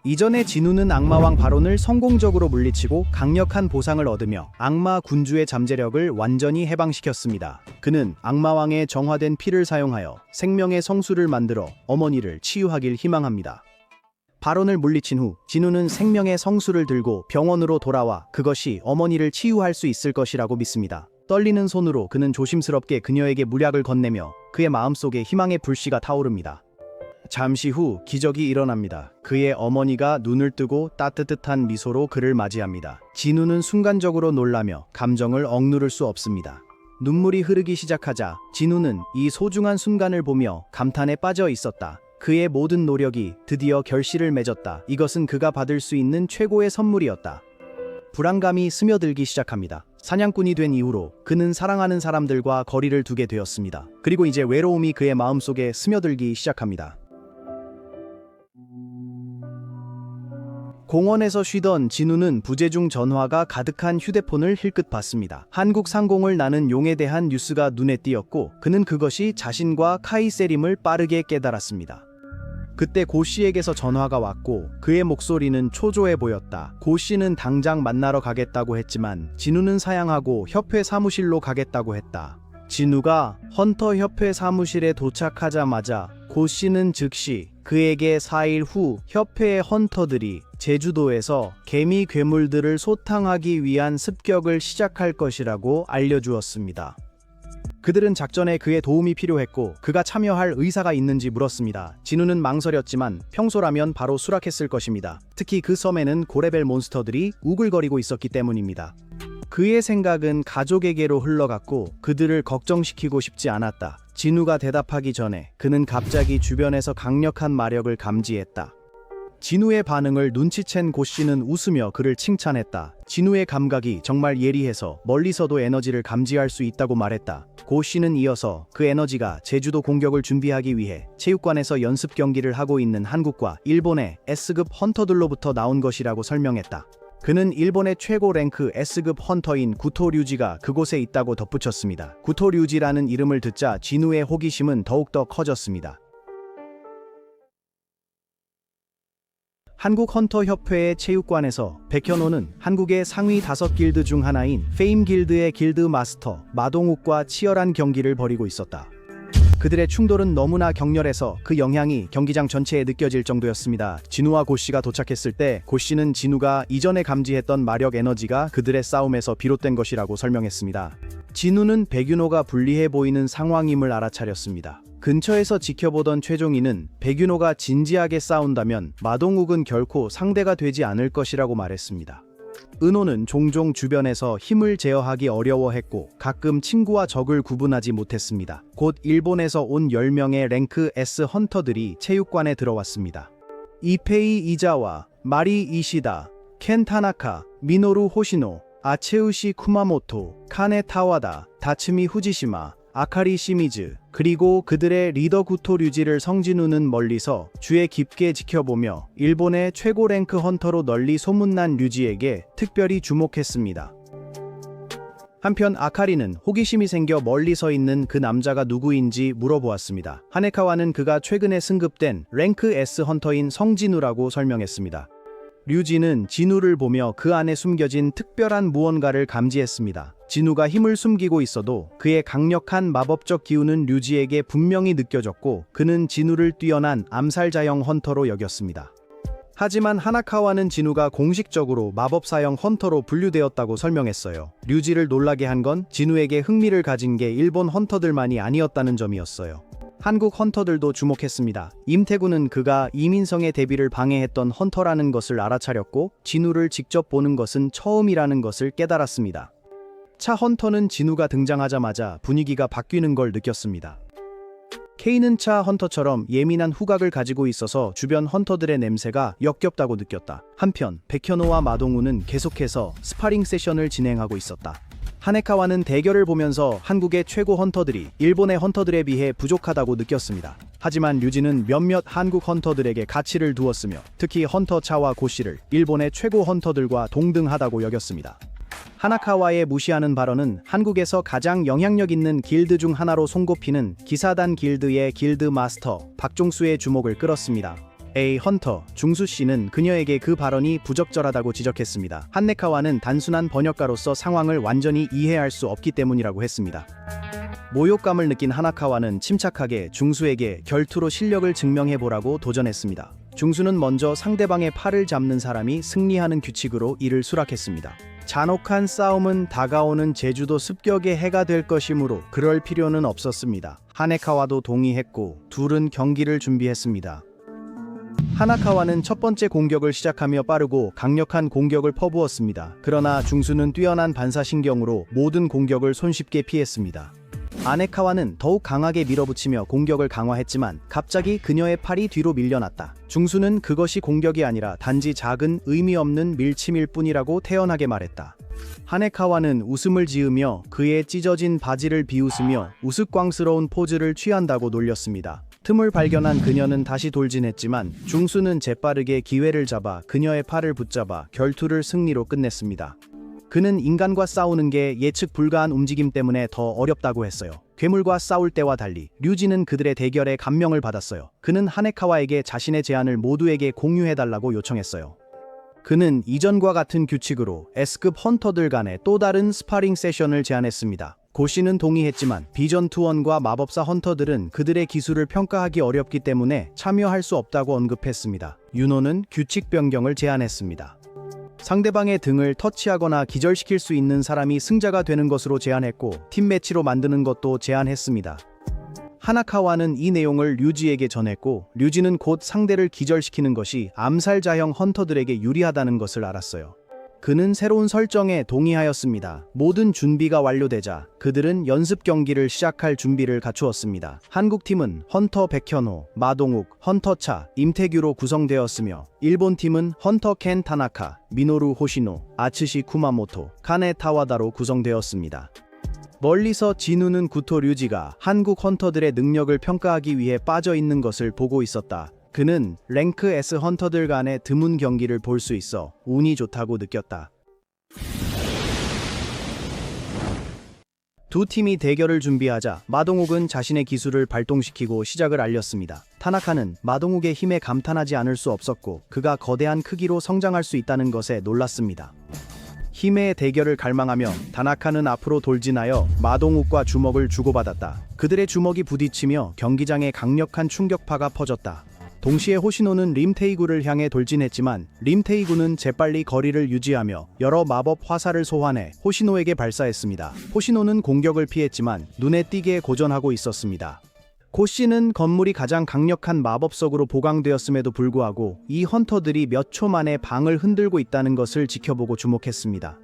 이전에 진우는 악마왕 바론을 성공적으로 물리치고 강력한 보상을 얻으며 악마 군주의 잠재력을 완전히 해방시켰습니다. 그는 악마왕의 정화된 피를 사용하여 생명의 성수를 만들어 어머니를 치유하길 희망합니다. 바론을 물리친 후 진우는 생명의 성수를 들고 병원으로 돌아와 그것이 어머니를 치유할 수 있을 것이라고 믿습니다. 떨리는 손으로 그는 조심스럽게 그녀에게 물약을 건네며 그의 마음속에 희망의 불씨가 타오릅니다. 잠시 후 기적이 일어납니다. 그의 어머니가 눈을 뜨고 따뜻한 미소로 그를 맞이합니다. 진우는 순간적으로 놀라며 감정을 억누를 수 없습니다. 눈물이 흐르기 시작하자 진우는 이 소중한 순간을 보며 감탄에 빠져 있었다. 그의 모든 노력이 드디어 결실을 맺었다. 이것은 그가 받을 수 있는 최고의 선물이었다. 불안감이 스며들기 시작합니다. 사냥꾼이 된 이후로 그는 사랑하는 사람들과 거리를 두게 되었습니다. 그리고 이제 외로움이 그의 마음속에 스며들기 시작합니다. 공원에서 쉬던 진우는 부재중 전화가 가득한 휴대폰을 힐끗 봤습니다. 한국 상공을 나는 용에 대한 뉴스가 눈에 띄었고 그는 그것이 자신과 카이세림을 빠르게 깨달았습니다. 그때 고 씨에게서 전화가 왔고 그의 목소리는 초조해 보였다. 고 씨는 당장 만나러 가겠다고 했지만 진우는 사양하고 협회 사무실로 가겠다고 했다. 진우가 헌터 협회 사무실에 도착하자마자 고 씨는 즉시 그에게 4일 후 협회의 헌터들이 제주도에서 개미 괴물들을 소탕하기 위한 습격을 시작할 것이라고 알려주었습니다. 그들은 작전에 그의 도움이 필요했고 그가 참여할 의사가 있는지 물었습니다. 진우는 망설였지만 평소라면 바로 수락했을 것입니다. 특히 그 섬에는 고레벨 몬스터들이 우글거리고 있었기 때문입니다. 그의 생각은 가족에게로 흘러갔고 그들을 걱정시키고 싶지 않았다. 진우가 대답하기 전에 그는 갑자기 주변에서 강력한 마력을 감지했다. 진우의 반응을 눈치챈 고 씨는 웃으며 그를 칭찬했다. 진우의 감각이 정말 예리해서 멀리서도 에너지를 감지할 수 있다고 말했다. 고 씨는 이어서 그 에너지가 제주도 공격을 준비하기 위해 체육관에서 연습 경기를 하고 있는 한국과 일본의 S급 헌터들로부터 나온 것이라고 설명했다. 그는 일본의 최고 랭크 S급 헌터인 구토 류지가 그곳에 있다고 덧붙였습니다. 구토 류지라는 이름을 듣자 진우의 호기심은 더욱더 커졌습니다. 한국 헌터 협회의 체육관에서 백현호는 한국의 상위 5길드 중 하나인 페임 길드의 길드 마스터 마동욱과 치열한 경기를 벌이고 있었다. 그들의 충돌은 너무나 격렬해서 그 영향이 경기장 전체에 느껴질 정도였습니다. 진우와 고 씨가 도착했을 때 고 씨는 진우가 이전에 감지했던 마력 에너지가 그들의 싸움에서 비롯된 것이라고 설명했습니다. 진우는 백윤호가 불리해 보이는 상황임을 알아차렸습니다. 근처에서 지켜보던 최종인은 백윤호가 진지하게 싸운다면 마동욱은 결코 상대가 되지 않을 것이라고 말했습니다. 은호는 종종 주변에서 힘을 제어하기 어려워했고 가끔 친구와 적을 구분하지 못했습니다. 곧 일본에서 온 10명의 랭크 S 헌터들이 체육관에 들어왔습니다. 이페이 이자와, 마리 이시다, 켄 타나카, 미노루 호시노, 아체우시 쿠마모토, 카네 타와다, 다츠미 후지시마, 아카리 시미즈, 그리고 그들의 리더 구토 류지를 성진우는 멀리서 주에 깊게 지켜보며 일본의 최고 랭크 헌터로 널리 소문난 류지에게 특별히 주목했습니다. 한편 아카리는 호기심이 생겨 멀리 서 있는 그 남자가 누구인지 물어보았습니다. 하네카와는 그가 최근에 승급된 랭크 S 헌터인 성진우라고 설명했습니다. 류지는 진우를 보며 그 안에 숨겨진 특별한 무언가를 감지했습니다. 진우가 힘을 숨기고 있어도 그의 강력한 마법적 기운은 류지에게 분명히 느껴졌고 그는 진우를 뛰어난 암살자형 헌터로 여겼습니다. 하지만 하나카와는 진우가 공식적으로 마법사형 헌터로 분류되었다고 설명했어요. 류지를 놀라게 한 건 진우에게 흥미를 가진 게 일본 헌터들만이 아니었다는 점이었어요. 한국 헌터들도 주목했습니다. 임태구는 그가 이민성의 데뷔를 방해했던 헌터라는 것을 알아차렸고 진우를 직접 보는 것은 처음이라는 것을 깨달았습니다. 차 헌터는 진우가 등장하자마자 분위기가 바뀌는 걸 느꼈습니다. 케이는 차 헌터처럼 예민한 후각을 가지고 있어서 주변 헌터들의 냄새가 역겹다고 느꼈다. 한편 백현호와 마동우는 계속해서 스파링 세션을 진행하고 있었다. 하네카와는 대결을 보면서 한국의 최고 헌터들이 일본의 헌터들에 비해 부족하다고 느꼈습니다. 하지만 류지는 몇몇 한국 헌터들에게 가치를 두었으며 특히 헌터 차와 고씨를 일본의 최고 헌터들과 동등하다고 여겼습니다. 하나카와의 무시하는 발언은 한국에서 가장 영향력 있는 길드 중 하나로 손꼽히는 기사단 길드의 길드 마스터 박종수의 주목을 끌었습니다. A 헌터, 중수 씨는 그녀에게 그 발언이 부적절하다고 지적했습니다. 하네카와는 단순한 번역가로서 상황을 완전히 이해할 수 없기 때문이라고 했습니다. 모욕감을 느낀 하나카와는 침착하게 중수에게 결투로 실력을 증명해보라고 도전했습니다. 중수는 먼저 상대방의 팔을 잡는 사람이 승리하는 규칙으로 이를 수락했습니다. 잔혹한 싸움은 다가오는 제주도 습격의 해가 될 것이므로 그럴 필요는 없었습니다. 하네카와도 동의했고 둘은 경기를 준비했습니다. 하나카와는 첫 번째 공격을 시작하며 빠르고 강력한 공격을 퍼부었습니다. 그러나 중수는 뛰어난 반사신경으로 모든 공격을 손쉽게 피했습니다. 아네카와는 더욱 강하게 밀어붙이며 공격을 강화했지만 갑자기 그녀의 팔이 뒤로 밀려났다. 중수는 그것이 공격이 아니라 단지 작은 의미 없는 밀침일 뿐이라고 태연하게 말했다. 하네카와는 웃음을 지으며 그의 찢어진 바지를 비웃으며 우스꽝스러운 포즈를 취한다고 놀렸습니다. 틈을 발견한 그녀는 다시 돌진했지만 중수는 재빠르게 기회를 잡아 그녀의 팔을 붙잡아 결투를 승리로 끝냈습니다. 그는 인간과 싸우는 게 예측 불가한 움직임 때문에 더 어렵다고 했어요. 괴물과 싸울 때와 달리 류지는 그들의 대결에 감명을 받았어요. 그는 하네카와에게 자신의 제안을 모두에게 공유해달라고 요청했어요. 그는 이전과 같은 규칙으로 S급 헌터들 간의 또 다른 스파링 세션을 제안했습니다. 고씨는 동의했지만 비전 투원과 마법사 헌터들은 그들의 기술을 평가하기 어렵기 때문에 참여할 수 없다고 언급했습니다. 윤호는 규칙 변경을 제안했습니다. 상대방의 등을 터치하거나 기절시킬 수 있는 사람이 승자가 되는 것으로 제안했고 팀 매치로 만드는 것도 제안했습니다. 하나카와는 이 내용을 류지에게 전했고 류지는 곧 상대를 기절시키는 것이 암살자형 헌터들에게 유리하다는 것을 알았어요. 그는 새로운 설정에 동의하였습니다. 모든 준비가 완료되자 그들은 연습 경기를 시작할 준비를 갖추었습니다. 한국팀은 헌터 백현호, 마동욱, 헌터차, 임태규로 구성되었으며 일본팀은 헌터 켄 타나카, 미노루 호시노, 아츠시 쿠마모토, 카네 타와다로 구성되었습니다. 멀리서 진우는 구토 류지가 한국 헌터들의 능력을 평가하기 위해 빠져 있는 것을 보고 있었다. 그는 랭크 S 헌터들 간의 드문 경기를 볼 수 있어 운이 좋다고 느꼈다. 두 팀이 대결을 준비하자 마동욱은 자신의 기술을 발동시키고 시작을 알렸습니다. 타나카는 마동욱의 힘에 감탄하지 않을 수 없었고 그가 거대한 크기로 성장할 수 있다는 것에 놀랐습니다. 힘의 대결을 갈망하며 타나카는 앞으로 돌진하여 마동욱과 주먹을 주고받았다. 그들의 주먹이 부딪히며 경기장에 강력한 충격파가 퍼졌다. 동시에 호시노는 림테이구를 향해 돌진했지만 림테이구는 재빨리 거리를 유지하며 여러 마법 화살을 소환해 호시노에게 발사했습니다. 호시노는 공격을 피했지만 눈에 띄게 고전하고 있었습니다. 고씨는 건물이 가장 강력한 마법석으로 보강되었음에도 불구하고 이 헌터들이 몇 초 만에 방을 흔들고 있다는 것을 지켜보고 주목했습니다.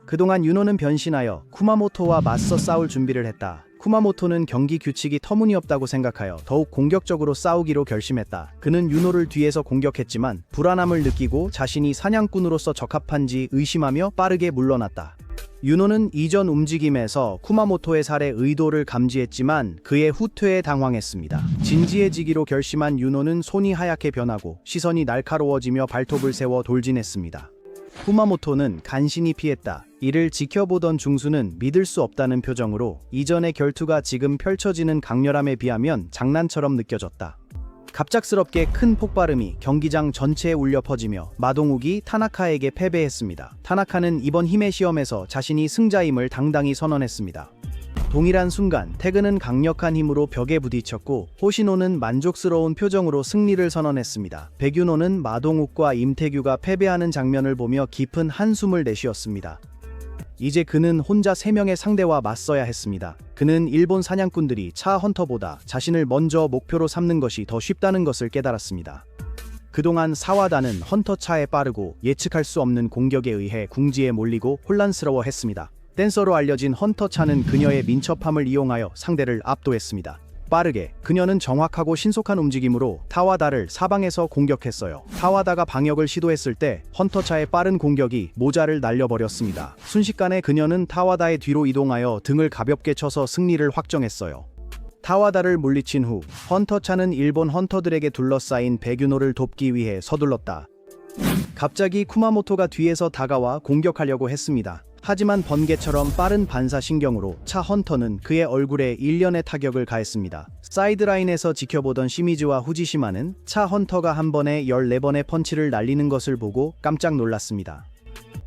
그동안 윤호는 변신하여 쿠마모토와 맞서 싸울 준비를 했다. 쿠마모토는 경기 규칙이 터무니없다고 생각하여 더욱 공격적으로 싸우기로 결심했다. 그는 윤호를 뒤에서 공격했지만 불안함을 느끼고 자신이 사냥꾼으로서 적합한지 의심하며 빠르게 물러났다. 윤호는 이전 움직임에서 쿠마모토의 살해 의도를 감지했지만 그의 후퇴에 당황했습니다. 진지해지기로 결심한 윤호는 손이 하얗게 변하고 시선이 날카로워지며 발톱을 세워 돌진했습니다. 쿠마모토는 간신히 피했다. 이를 지켜보던 중수는 믿을 수 없다는 표정으로 이전의 결투가 지금 펼쳐지는 강렬함에 비하면 장난처럼 느껴졌다. 갑작스럽게 큰 폭발음이 경기장 전체에 울려 퍼지며 마동욱이 타나카에게 패배했습니다. 타나카는 이번 힘의 시험에서 자신이 승자임을 당당히 선언했습니다. 동일한 순간 태그는 강력한 힘으로 벽에 부딪혔고 호시노는 만족스러운 표정으로 승리를 선언했습니다. 백윤호는 마동욱과 임태규가 패배하는 장면을 보며 깊은 한숨을 내쉬었습니다. 이제 그는 혼자 3명의 상대와 맞서야 했습니다. 그는 일본 사냥꾼들이 차 헌터보다 자신을 먼저 목표로 삼는 것이 더 쉽다는 것을 깨달았습니다. 그동안 사와다는 헌터 차에 빠르고 예측할 수 없는 공격에 의해 궁지에 몰리고 혼란스러워했습니다. 댄서로 알려진 헌터 차는 그녀의 민첩함을 이용하여 상대를 압도했습니다. 빠르게 그녀는 정확하고 신속한 움직임으로 타와다를 사방에서 공격했어요. 타와다가 방역을 시도했을 때 헌터차의 빠른 공격이 모자를 날려버렸습니다. 순식간에 그녀는 타와다의 뒤로 이동하여 등을 가볍게 쳐서 승리를 확정했어요. 타와다를 물리친 후 헌터차는 일본 헌터들에게 둘러싸인 백윤호를 돕기 위해 서둘렀다. 갑자기 쿠마모토가 뒤에서 다가와 공격하려고 했습니다. 하지만 번개처럼 빠른 반사신경으로 차 헌터는 그의 얼굴에 일련의 타격을 가했습니다. 사이드라인에서 지켜보던 시미즈와 후지시마는 차 헌터가 한 번에 14번의 펀치를 날리는 것을 보고 깜짝 놀랐습니다.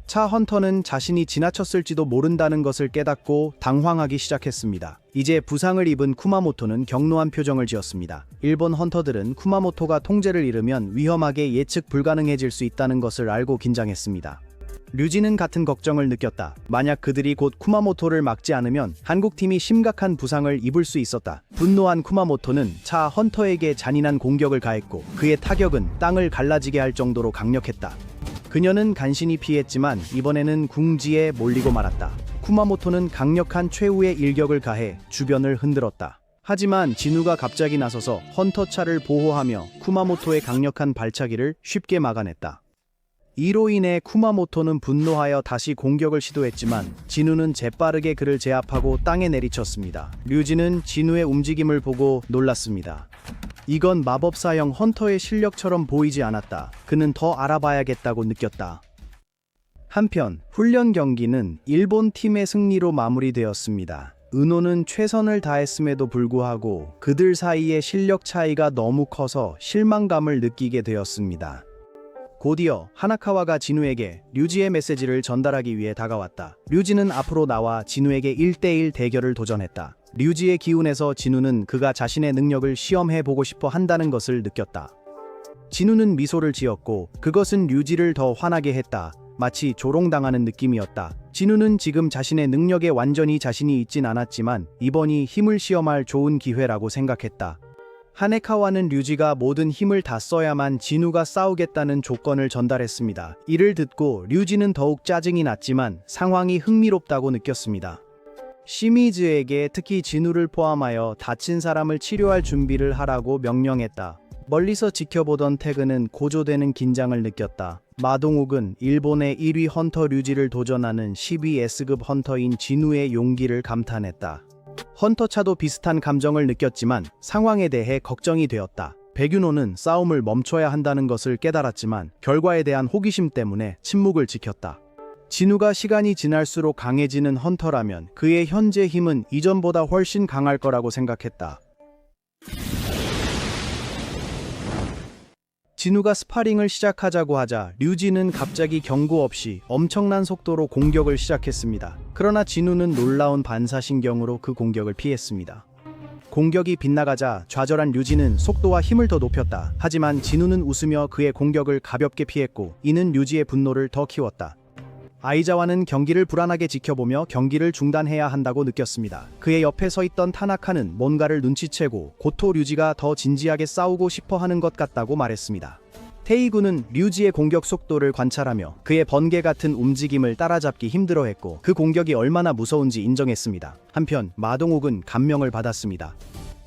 차 헌터는 자신이 지나쳤을지도 모른다는 것을 깨닫고 당황하기 시작했습니다. 이제 부상을 입은 쿠마모토는 격노한 표정을 지었습니다. 일본 헌터들은 쿠마모토가 통제를 잃으면 위험하게 예측 불가능해질 수 있다는 것을 알고 긴장했습니다. 류지는 같은 걱정을 느꼈다. 만약 그들이 곧 쿠마모토를 막지 않으면 한국팀이 심각한 부상을 입을 수 있었다. 분노한 쿠마모토는 차 헌터에게 잔인한 공격을 가했고 그의 타격은 땅을 갈라지게 할 정도로 강력했다. 그녀는 간신히 피했지만 이번에는 궁지에 몰리고 말았다. 쿠마모토는 강력한 최후의 일격을 가해 주변을 흔들었다. 하지만 진우가 갑자기 나서서 헌터 차를 보호하며 쿠마모토의 강력한 발차기를 쉽게 막아냈다. 이로 인해 쿠마모토는 분노하여 다시 공격을 시도했지만 진우는 재빠르게 그를 제압하고 땅에 내리쳤습니다. 류지는 진우의 움직임을 보고 놀랐습니다. 이건 마법사형 헌터의 실력처럼 보이지 않았다. 그는 더 알아봐야겠다고 느꼈다. 한편 훈련 경기는 일본 팀의 승리로 마무리되었습니다. 은호는 최선을 다했음에도 불구하고 그들 사이의 실력 차이가 너무 커서 실망감을 느끼게 되었습니다. 곧이어 하나카와가 진우에게 류지의 메시지를 전달하기 위해 다가왔다. 류지는 앞으로 나와 진우에게 1대1 대결을 도전했다. 류지의 기운에서 진우는 그가 자신의 능력을 시험해보고 싶어 한다는 것을 느꼈다. 진우는 미소를 지었고 그것은 류지를 더 화나게 했다. 마치 조롱당하는 느낌이었다. 진우는 지금 자신의 능력에 완전히 자신이 있진 않았지만 이번이 힘을 시험할 좋은 기회라고 생각했다. 하네카와는 류지가 모든 힘을 다 써야만 진우가 싸우겠다는 조건을 전달했습니다. 이를 듣고 류지는 더욱 짜증이 났지만 상황이 흥미롭다고 느꼈습니다. 시미즈에게 특히 진우를 포함하여 다친 사람을 치료할 준비를 하라고 명령했다. 멀리서 지켜보던 태그는 고조되는 긴장을 느꼈다. 마동욱은 일본의 1위 헌터 류지를 도전하는 12S급 헌터인 진우의 용기를 감탄했다. 헌터차도 비슷한 감정을 느꼈지만 상황에 대해 걱정이 되었다. 백윤호는 싸움을 멈춰야 한다는 것을 깨달았지만 결과에 대한 호기심 때문에 침묵을 지켰다. 진우가 시간이 지날수록 강해지는 헌터라면 그의 현재 힘은 이전보다 훨씬 강할 거라고 생각했다. 진우가 스파링을 시작하자고 하자 류지는 갑자기 경고 없이 엄청난 속도로 공격을 시작했습니다. 그러나 진우는 놀라운 반사신경으로 그 공격을 피했습니다. 공격이 빗나가자 좌절한 류지는 속도와 힘을 더 높였다. 하지만 진우는 웃으며 그의 공격을 가볍게 피했고 이는 류지의 분노를 더 키웠다. 아이자와는 경기를 불안하게 지켜보며 경기를 중단해야 한다고 느꼈습니다. 그의 옆에 서 있던 타나카는 뭔가를 눈치채고 고토 류지가 더 진지하게 싸우고 싶어 하는 것 같다고 말했습니다. 테이구는 류지의 공격 속도를 관찰하며 그의 번개 같은 움직임을 따라잡기 힘들어했고 그 공격이 얼마나 무서운지 인정했습니다. 한편 마동욱은 감명을 받았습니다.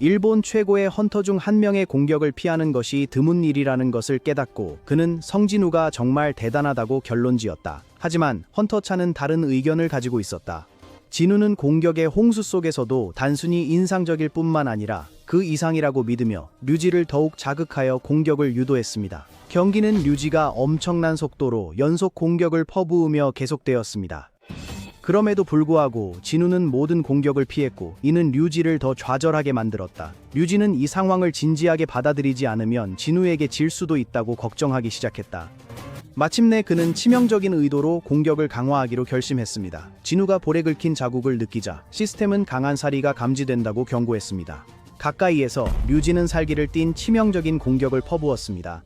일본 최고의 헌터 중 한 명의 공격을 피하는 것이 드문 일이라는 것을 깨닫고 그는 성진우가 정말 대단하다고 결론지었다. 하지만 헌터차는 다른 의견을 가지고 있었다. 진우는 공격의 홍수 속에서도 단순히 인상적일 뿐만 아니라 그 이상이라고 믿으며 류지를 더욱 자극하여 공격을 유도했습니다. 경기는 류지가 엄청난 속도로 연속 공격을 퍼부으며 계속되었습니다. 그럼에도 불구하고 진우는 모든 공격을 피했고 이는 류지를 더 좌절하게 만들었다. 류지는 이 상황을 진지하게 받아들이지 않으면 진우에게 질 수도 있다고 걱정하기 시작했다. 마침내 그는 치명적인 의도로 공격을 강화하기로 결심했습니다. 진우가 볼에 긁힌 자국을 느끼자 시스템은 강한 사리가 감지된다고 경고했습니다. 가까이에서 류지는 살기를 띤 치명적인 공격을 퍼부었습니다.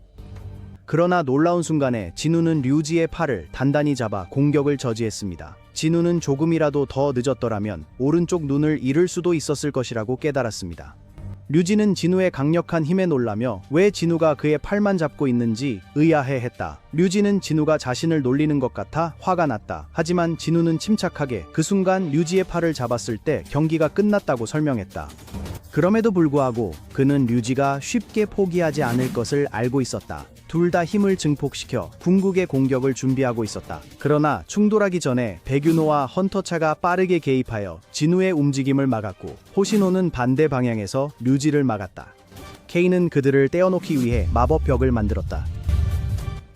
그러나 놀라운 순간에 진우는 류지의 팔을 단단히 잡아 공격을 저지했습니다. 진우는 조금이라도 더 늦었더라면 오른쪽 눈을 잃을 수도 있었을 것이라고 깨달았습니다. 류지는 진우의 강력한 힘에 놀라며 왜 진우가 그의 팔만 잡고 있는지 의아해했다. 류지는 진우가 자신을 놀리는 것 같아 화가 났다. 하지만 진우는 침착하게 그 순간 류지의 팔을 잡았을 때 경기가 끝났다고 설명했다. 그럼에도 불구하고 그는 류지가 쉽게 포기하지 않을 것을 알고 있었다. 둘 다 힘을 증폭시켜 궁극의 공격을 준비하고 있었다. 그러나 충돌하기 전에 백윤호와 헌터차가 빠르게 개입하여 진우의 움직임을 막았고 호시노는 반대 방향에서 류지를 막았다. 케이는 그들을 떼어놓기 위해 마법벽을 만들었다.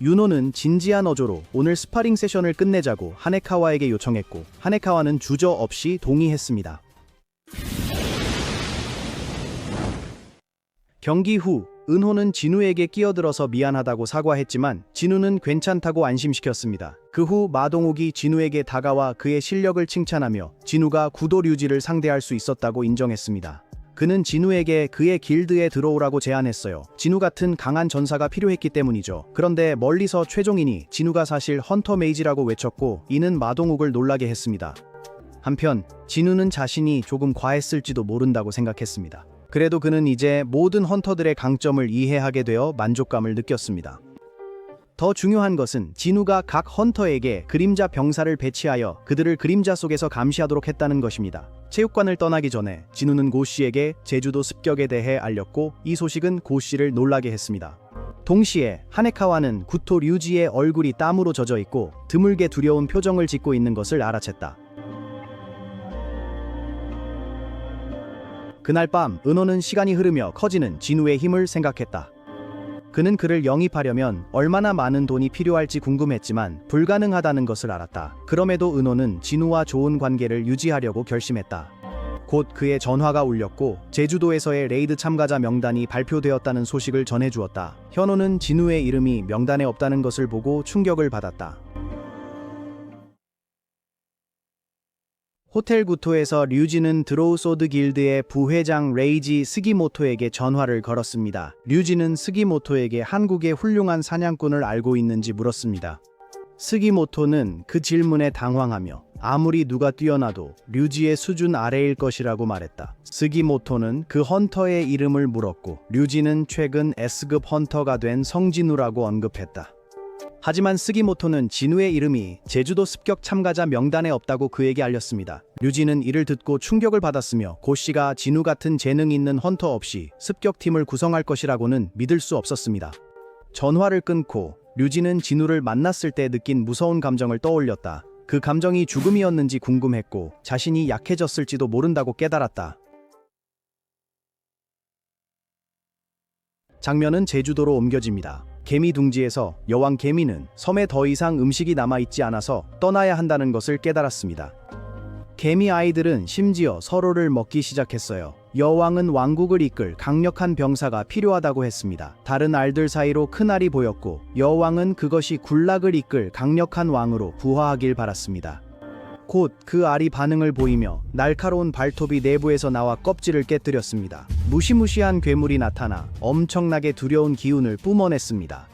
윤호는 진지한 어조로 오늘 스파링 세션을 끝내자고 하네카와에게 요청했고 하네카와는 주저없이 동의했습니다. 경기 후 은호는 진우에게 끼어들어서 미안하다고 사과했지만 진우는 괜찮다고 안심시켰습니다. 그 후 마동욱이 진우에게 다가와 그의 실력을 칭찬하며 진우가 구도 류지를 상대할 수 있었다고 인정했습니다. 그는 진우에게 그의 길드에 들어오라고 제안했어요. 진우 같은 강한 전사가 필요했기 때문이죠. 그런데 멀리서 최종인이 진우가 사실 헌터 메이지라고 외쳤고 이는 마동욱을 놀라게 했습니다. 한편 진우는 자신이 조금 과했을지도 모른다고 생각했습니다. 그래도 그는 이제 모든 헌터들의 강점을 이해하게 되어 만족감을 느꼈습니다. 더 중요한 것은 진우가 각 헌터에게 그림자 병사를 배치하여 그들을 그림자 속에서 감시하도록 했다는 것입니다. 체육관을 떠나기 전에 진우는 고씨에게 제주도 습격에 대해 알렸고 이 소식은 고씨를 놀라게 했습니다. 동시에 하네카와는 구토 류지의 얼굴이 땀으로 젖어 있고 드물게 두려운 표정을 짓고 있는 것을 알아챘다. 그날 밤 은호는 시간이 흐르며 커지는 진우의 힘을 생각했다. 그는 그를 영입하려면 얼마나 많은 돈이 필요할지 궁금했지만 불가능하다는 것을 알았다. 그럼에도 은호는 진우와 좋은 관계를 유지하려고 결심했다. 곧 그의 전화가 울렸고 제주도에서의 레이드 참가자 명단이 발표되었다는 소식을 전해주었다. 현호는 진우의 이름이 명단에 없다는 것을 보고 충격을 받았다. 호텔 구토에서 류지는 드로우 소드 길드의 부회장 레이지 스기모토에게 전화를 걸었습니다. 류지는 스기모토에게 한국의 훌륭한 사냥꾼을 알고 있는지 물었습니다. 스기모토는 그 질문에 당황하며 아무리 누가 뛰어나도 류지의 수준 아래일 것이라고 말했다. 스기모토는 그 헌터의 이름을 물었고 류지는 최근 S급 헌터가 된 성진우라고 언급했다. 하지만 스기모토는 진우의 이름이 제주도 습격 참가자 명단에 없다고 그에게 알렸습니다. 류지는 이를 듣고 충격을 받았으며 고씨가 진우 같은 재능 있는 헌터 없이 습격팀을 구성할 것이라고는 믿을 수 없었습니다. 전화를 끊고 류지는 진우를 만났을 때 느낀 무서운 감정을 떠올렸다. 그 감정이 죽음이었는지 궁금했고 자신이 약해졌을지도 모른다고 깨달았다. 장면은 제주도로 옮겨집니다. 개미 둥지에서 여왕 개미는 섬에 더 이상 음식이 남아있지 않아서 떠나야 한다는 것을 깨달았습니다. 개미 아이들은 심지어 서로를 먹기 시작했어요. 여왕은 왕국을 이끌 강력한 병사가 필요하다고 했습니다. 다른 알들 사이로 큰 알이 보였고 여왕은 그것이 군락을 이끌 강력한 왕으로 부화하길 바랐습니다. 곧 그 알이 반응을 보이며 날카로운 발톱이 내부에서 나와 껍질을 깨뜨렸습니다. 무시무시한 괴물이 나타나 엄청나게 두려운 기운을 뿜어냈습니다.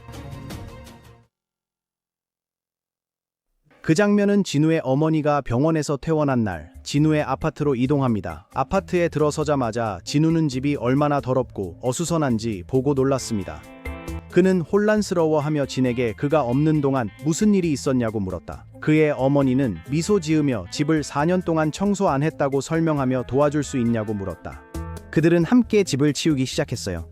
그 장면은 진우의 어머니가 병원에서 퇴원한 날 진우의 아파트로 이동합니다. 아파트에 들어서자마자 진우는 집이 얼마나 더럽고 어수선한지 보고 놀랐습니다. 그는 혼란스러워하며 진에게 그가 없는 동안 무슨 일이 있었냐고 물었다. 그의 어머니는 미소 지으며 집을 4년 동안 청소 안 했다고 설명하며 도와줄 수 있냐고 물었다. 그들은 함께 집을 치우기 시작했어요.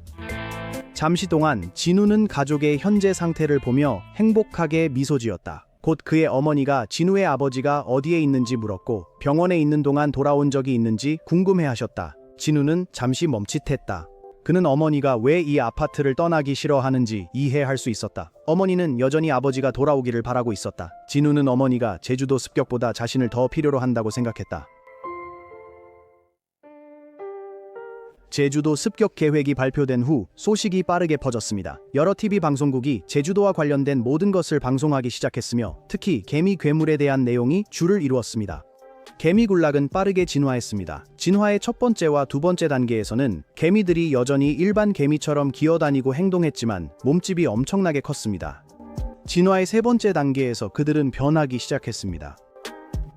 잠시 동안 진우는 가족의 현재 상태를 보며 행복하게 미소 지었다. 곧 그의 어머니가 진우의 아버지가 어디에 있는지 물었고 병원에 있는 동안 돌아온 적이 있는지 궁금해하셨다. 진우는 잠시 멈칫했다. 그는 어머니가 왜 이 아파트를 떠나기 싫어하는지 이해할 수 있었다. 어머니는 여전히 아버지가 돌아오기를 바라고 있었다. 진우는 어머니가 제주도 습격보다 자신을 더 필요로 한다고 생각했다. 제주도 습격 계획이 발표된 후 소식이 빠르게 퍼졌습니다. 여러 TV 방송국이 제주도와 관련된 모든 것을 방송하기 시작했으며 특히 개미 괴물에 대한 내용이 줄을 이루었습니다. 개미 군락은 빠르게 진화했습니다. 진화의 첫 번째와 두 번째 단계에서는 개미들이 여전히 일반 개미처럼 기어다니고 행동했지만 몸집이 엄청나게 컸습니다. 진화의 세 번째 단계에서 그들은 변하기 시작했습니다.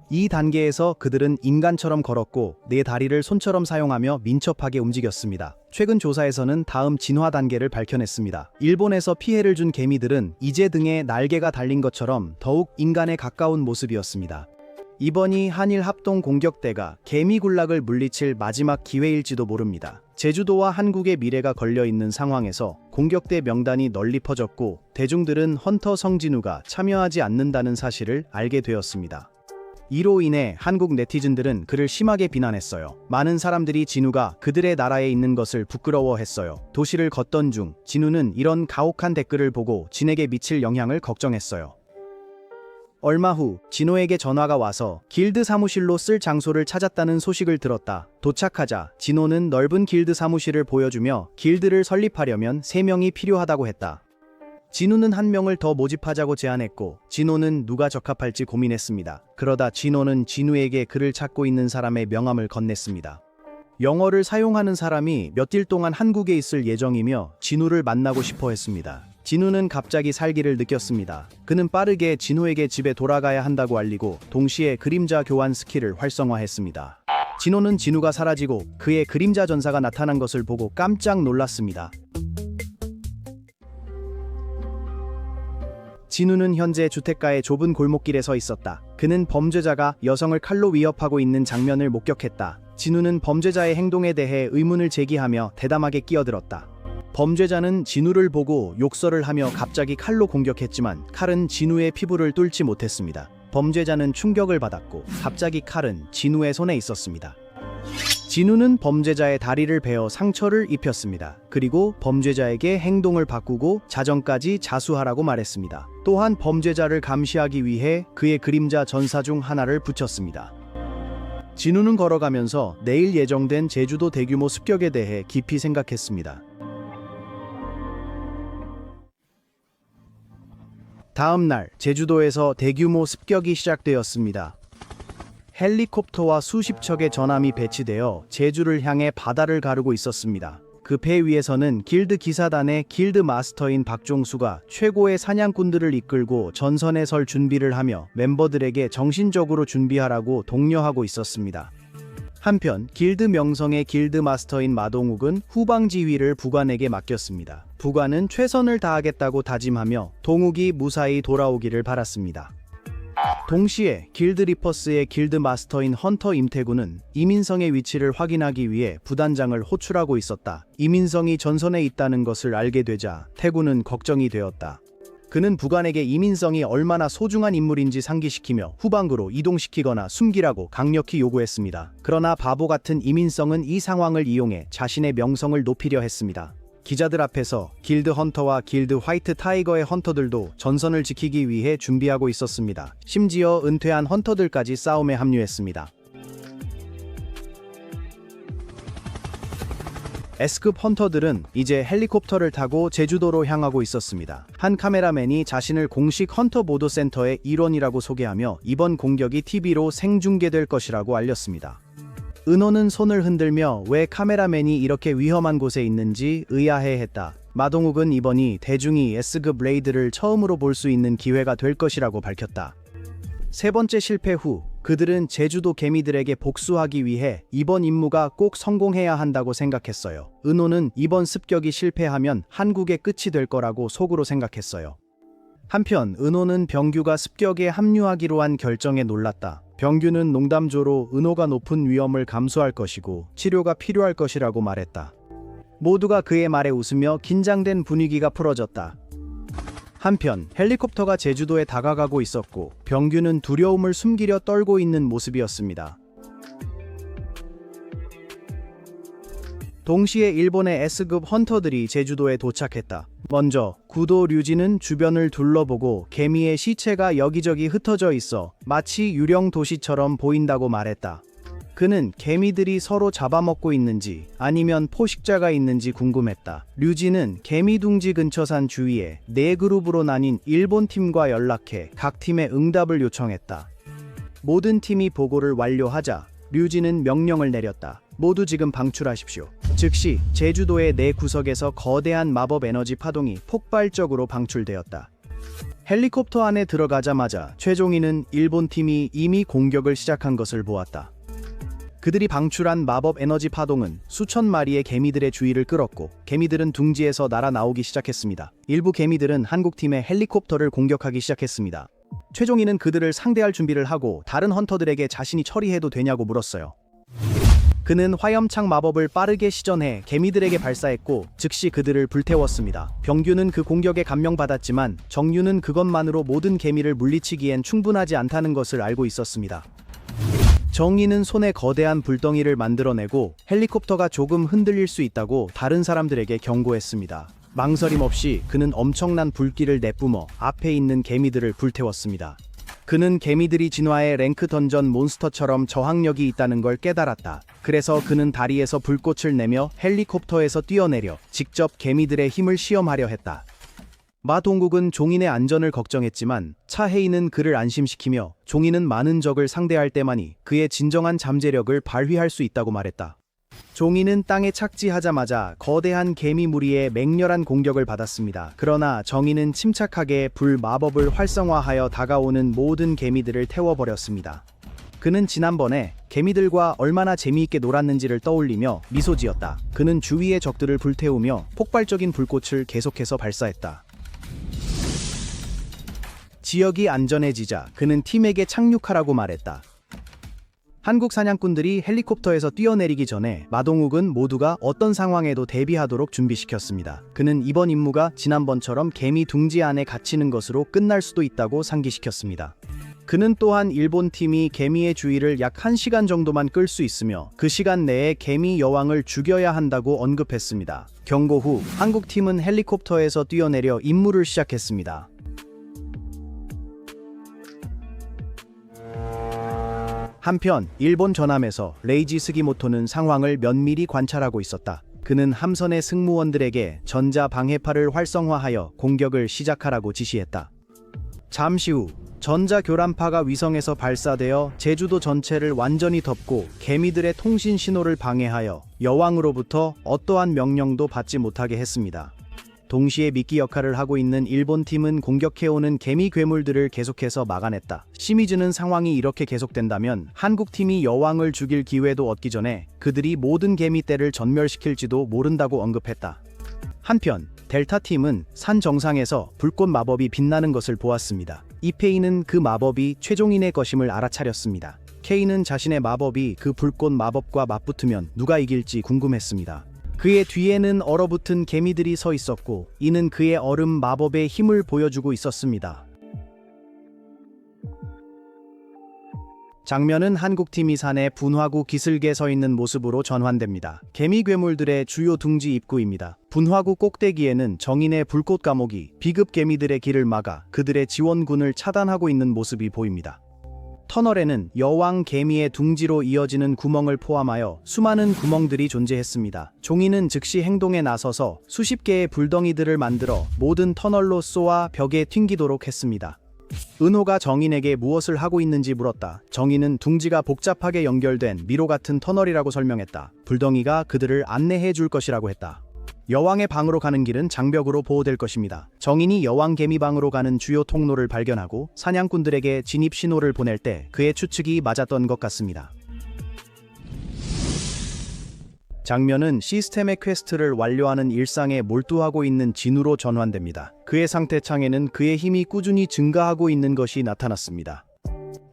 이 단계에서 그들은 인간처럼 걸었고 네 다리를 손처럼 사용하며 민첩하게 움직였습니다. 최근 조사에서는 다음 진화 단계를 밝혀냈습니다. 일본에서 피해를 준 개미들은 이제 등에 날개가 달린 것처럼 더욱 인간에 가까운 모습이었습니다. 이번이 한일 합동 공격대가 개미 군락을 물리칠 마지막 기회일지도 모릅니다. 제주도와 한국의 미래가 걸려있는 상황에서 공격대 명단이 널리 퍼졌고 대중들은 헌터 성진우가 참여하지 않는다는 사실을 알게 되었습니다. 이로 인해 한국 네티즌들은 그를 심하게 비난했어요. 많은 사람들이 진우가 그들의 나라에 있는 것을 부끄러워했어요. 도시를 걷던 중 진우는 이런 가혹한 댓글을 보고 진에게 미칠 영향을 걱정했어요. 얼마 후 진호에게 전화가 와서 길드 사무실로 쓸 장소를 찾았다는 소식을 들었다. 도착하자 진호는 넓은 길드 사무실을 보여주며 길드를 설립하려면 3명이 필요하다고 했다. 진우는 1명을 더 모집하자고 제안했고 진호는 누가 적합할지 고민했습니다. 그러다 진호는 진우에게 그를 찾고 있는 사람의 명함을 건넸습니다. 영어를 사용하는 사람이 몇 일 동안 한국에 있을 예정이며 진우를 만나고 싶어 했습니다. 진우는 갑자기 살기를 느꼈습니다. 그는 빠르게 진호에게 집에 돌아가야 한다고 알리고 동시에 그림자 교환 스킬을 활성화했습니다. 진호는 진우가 사라지고 그의 그림자 전사가 나타난 것을 보고 깜짝 놀랐습니다. 진우는 현재 주택가의 좁은 골목길에 서 있었다. 그는 범죄자가 여성을 칼로 위협하고 있는 장면을 목격했다. 진우는 범죄자의 행동에 대해 의문을 제기하며 대담하게 끼어들었다. 범죄자는 진우를 보고 욕설을 하며 갑자기 칼로 공격했지만 칼은 진우의 피부를 뚫지 못했습니다. 범죄자는 충격을 받았고 갑자기 칼은 진우의 손에 있었습니다. 진우는 범죄자의 다리를 베어 상처를 입혔습니다. 그리고 범죄자에게 행동을 바꾸고 자정까지 자수하라고 말했습니다. 또한 범죄자를 감시하기 위해 그의 그림자 전사 중 하나를 붙였습니다. 진우는 걸어가면서 내일 예정된 제주도 대규모 습격에 대해 깊이 생각했습니다. 다음 날 제주도에서 대규모 습격이 시작되었습니다. 헬리콥터와 수십 척의 전함이 배치되어 제주를 향해 바다를 가르고 있었습니다. 그 배 위에서는 길드 기사단의 길드 마스터인 박종수가 최고의 사냥꾼들을 이끌고 전선에 설 준비를 하며 멤버들에게 정신적으로 준비하라고 독려하고 있었습니다. 한편 길드 명성의 길드 마스터인 마동욱은 후방 지휘를 부관에게 맡겼습니다. 부관은 최선을 다하겠다고 다짐하며 동욱이 무사히 돌아오기를 바랐습니다. 동시에 길드 리퍼스의 길드 마스터인 헌터 임태구는 이민성의 위치를 확인하기 위해 부단장을 호출하고 있었다. 이민성이 전선에 있다는 것을 알게 되자 태구는 걱정이 되었다. 그는 부관에게 이민성이 얼마나 소중한 인물인지 상기시키며 후방으로 이동시키거나 숨기라고 강력히 요구했습니다. 그러나 바보 같은 이민성은 이 상황을 이용해 자신의 명성을 높이려 했습니다. 기자들 앞에서 길드 헌터와 길드 화이트 타이거의 헌터들도 전선을 지키기 위해 준비하고 있었습니다. 심지어 은퇴한 헌터들까지 싸움에 합류했습니다. S급 헌터들은 이제 헬리콥터를 타고 제주도로 향하고 있었습니다. 한 카메라맨이 자신을 공식 헌터 보도 센터의 일원이라고 소개하며 이번 공격이 TV로 생중계될 것이라고 알렸습니다. 은호는 손을 흔들며 왜 카메라맨이 이렇게 위험한 곳에 있는지 의아해했다. 마동욱은 이번이 대중이 S급 레이드를 처음으로 볼 수 있는 기회가 될 것이라고 밝혔다. 세 번째 실패 후 그들은 제주도 개미들에게 복수하기 위해 이번 임무가 꼭 성공해야 한다고 생각했어요. 은호는 이번 습격이 실패하면 한국의 끝이 될 거라고 속으로 생각했어요. 한편 은호는 병규가 습격에 합류하기로 한 결정에 놀랐다. 병규는 농담조로 은호가 높은 위험을 감수할 것이고 치료가 필요할 것이라고 말했다. 모두가 그의 말에 웃으며 긴장된 분위기가 풀어졌다. 한편 헬리콥터가 제주도에 다가가고 있었고 병규는 두려움을 숨기려 떨고 있는 모습이었습니다. 동시에 일본의 S급 헌터들이 제주도에 도착했다. 먼저 구도 류지는 주변을 둘러보고 개미의 시체가 여기저기 흩어져 있어 마치 유령 도시처럼 보인다고 말했다. 그는 개미들이 서로 잡아먹고 있는지 아니면 포식자가 있는지 궁금했다. 류지는 개미둥지 근처산 주위에 4그룹으로 나뉜 일본 팀과 연락해 각 팀의 응답을 요청했다. 모든 팀이 보고를 완료하자 류지는 명령을 내렸다. 모두 지금 방출하십시오. 즉시 제주도의 4구석에서 거대한 마법 에너지 파동이 폭발적으로 방출되었다. 헬리콥터 안에 들어가자마자 최종인은 일본 팀이 이미 공격을 시작한 것을 보았다. 그들이 방출한 마법 에너지 파동은 수천 마리의 개미들의 주의를 끌었고 개미들은 둥지에서 날아 나오기 시작했습니다. 일부 개미들은 한국팀의 헬리콥터를 공격하기 시작했습니다. 최종인은 그들을 상대할 준비를 하고 다른 헌터들에게 자신이 처리해도 되냐고 물었어요. 그는 화염창 마법을 빠르게 시전해 개미들에게 발사했고 즉시 그들을 불태웠습니다. 병규는 그 공격에 감명받았지만 정유는 그것만으로 모든 개미를 물리치기엔 충분하지 않다는 것을 알고 있었습니다. 정의는 손에 거대한 불덩이를 만들어내고 헬리콥터가 조금 흔들릴 수 있다고 다른 사람들에게 경고했습니다. 망설임 없이 그는 엄청난 불길을 내뿜어 앞에 있는 개미들을 불태웠습니다. 그는 개미들이 진화해 랭크 던전 몬스터처럼 저항력이 있다는 걸 깨달았다. 그래서 그는 다리에서 불꽃을 내며 헬리콥터에서 뛰어내려 직접 개미들의 힘을 시험하려 했다. 마 동국은 종인의 안전을 걱정했지만 차헤이는 그를 안심시키며 종인은 많은 적을 상대할 때만이 그의 진정한 잠재력을 발휘할 수 있다고 말했다. 종인은 땅에 착지하자마자 거대한 개미 무리의 맹렬한 공격을 받았습니다. 그러나 정의는 침착하게 불 마법을 활성화하여 다가오는 모든 개미들을 태워버렸습니다. 그는 지난번에 개미들과 얼마나 재미있게 놀았는지를 떠올리며 미소 지었다. 그는 주위의 적들을 불태우며 폭발적인 불꽃을 계속해서 발사했다. 지역이 안전해지자 그는 팀에게 착륙하라고 말했다. 한국 사냥꾼들이 헬리콥터에서 뛰어내리기 전에 마동욱은 모두가 어떤 상황에도 대비하도록 준비시켰습니다. 그는 이번 임무가 지난번처럼 개미 둥지 안에 갇히는 것으로 끝날 수도 있다고 상기시켰습니다. 그는 또한 일본 팀이 개미의 주의를 약 1시간 정도만 끌 수 있으며 그 시간 내에 개미 여왕을 죽여야 한다고 언급했습니다. 경고 후 한국 팀은 헬리콥터에서 뛰어내려 임무를 시작했습니다. 한편 일본 전함에서 레이지 스기모토는 상황을 면밀히 관찰하고 있었다. 그는 함선의 승무원들에게 전자 방해파를 활성화하여 공격을 시작하라고 지시했다. 잠시 후 전자 교란파가 위성에서 발사되어 제주도 전체를 완전히 덮고 개미들의 통신 신호를 방해하여 여왕으로부터 어떠한 명령도 받지 못하게 했습니다. 동시에 미끼 역할을 하고 있는 일본 팀은 공격해오는 개미 괴물들을 계속해서 막아냈다. 시미즈는 상황이 이렇게 계속된다면 한국 팀이 여왕을 죽일 기회도 얻기 전에 그들이 모든 개미떼를 전멸시킬지도 모른다고 언급했다. 한편 델타 팀은 산 정상에서 불꽃 마법이 빛나는 것을 보았습니다. 이페이는 그 마법이 최종인의 것임을 알아차렸습니다. 케이는 자신의 마법이 그 불꽃 마법과 맞붙으면 누가 이길지 궁금했습니다. 그의 뒤에는 얼어붙은 개미들이 서 있었고 이는 그의 얼음 마법의 힘을 보여주고 있었습니다. 장면은 한국팀이 산에 분화구 기슭에 서 있는 모습으로 전환됩니다. 개미 괴물들의 주요 둥지 입구입니다. 분화구 꼭대기에는 정인의 불꽃 감옥이 비급 개미들의 길을 막아 그들의 지원군을 차단하고 있는 모습이 보입니다. 터널에는 여왕 개미의 둥지로 이어지는 구멍을 포함하여 수많은 구멍들이 존재했습니다. 종이는 즉시 행동에 나서서 수십 개의 불덩이들을 만들어 모든 터널로 쏘아 벽에 튕기도록 했습니다. 은호가 정인에게 무엇을 하고 있는지 물었다. 정인은 둥지가 복잡하게 연결된 미로 같은 터널이라고 설명했다. 불덩이가 그들을 안내해 줄 것이라고 했다. 여왕의 방으로 가는 길은 장벽으로 보호될 것입니다. 정인이 여왕 개미방으로 가는 주요 통로를 발견하고 사냥꾼들에게 진입 신호를 보낼 때 그의 추측이 맞았던 것 같습니다. 장면은 시스템의 퀘스트를 완료하는 일상에 몰두하고 있는 진우로 전환됩니다. 그의 상태 창에는 그의 힘이 꾸준히 증가하고 있는 것이 나타났습니다.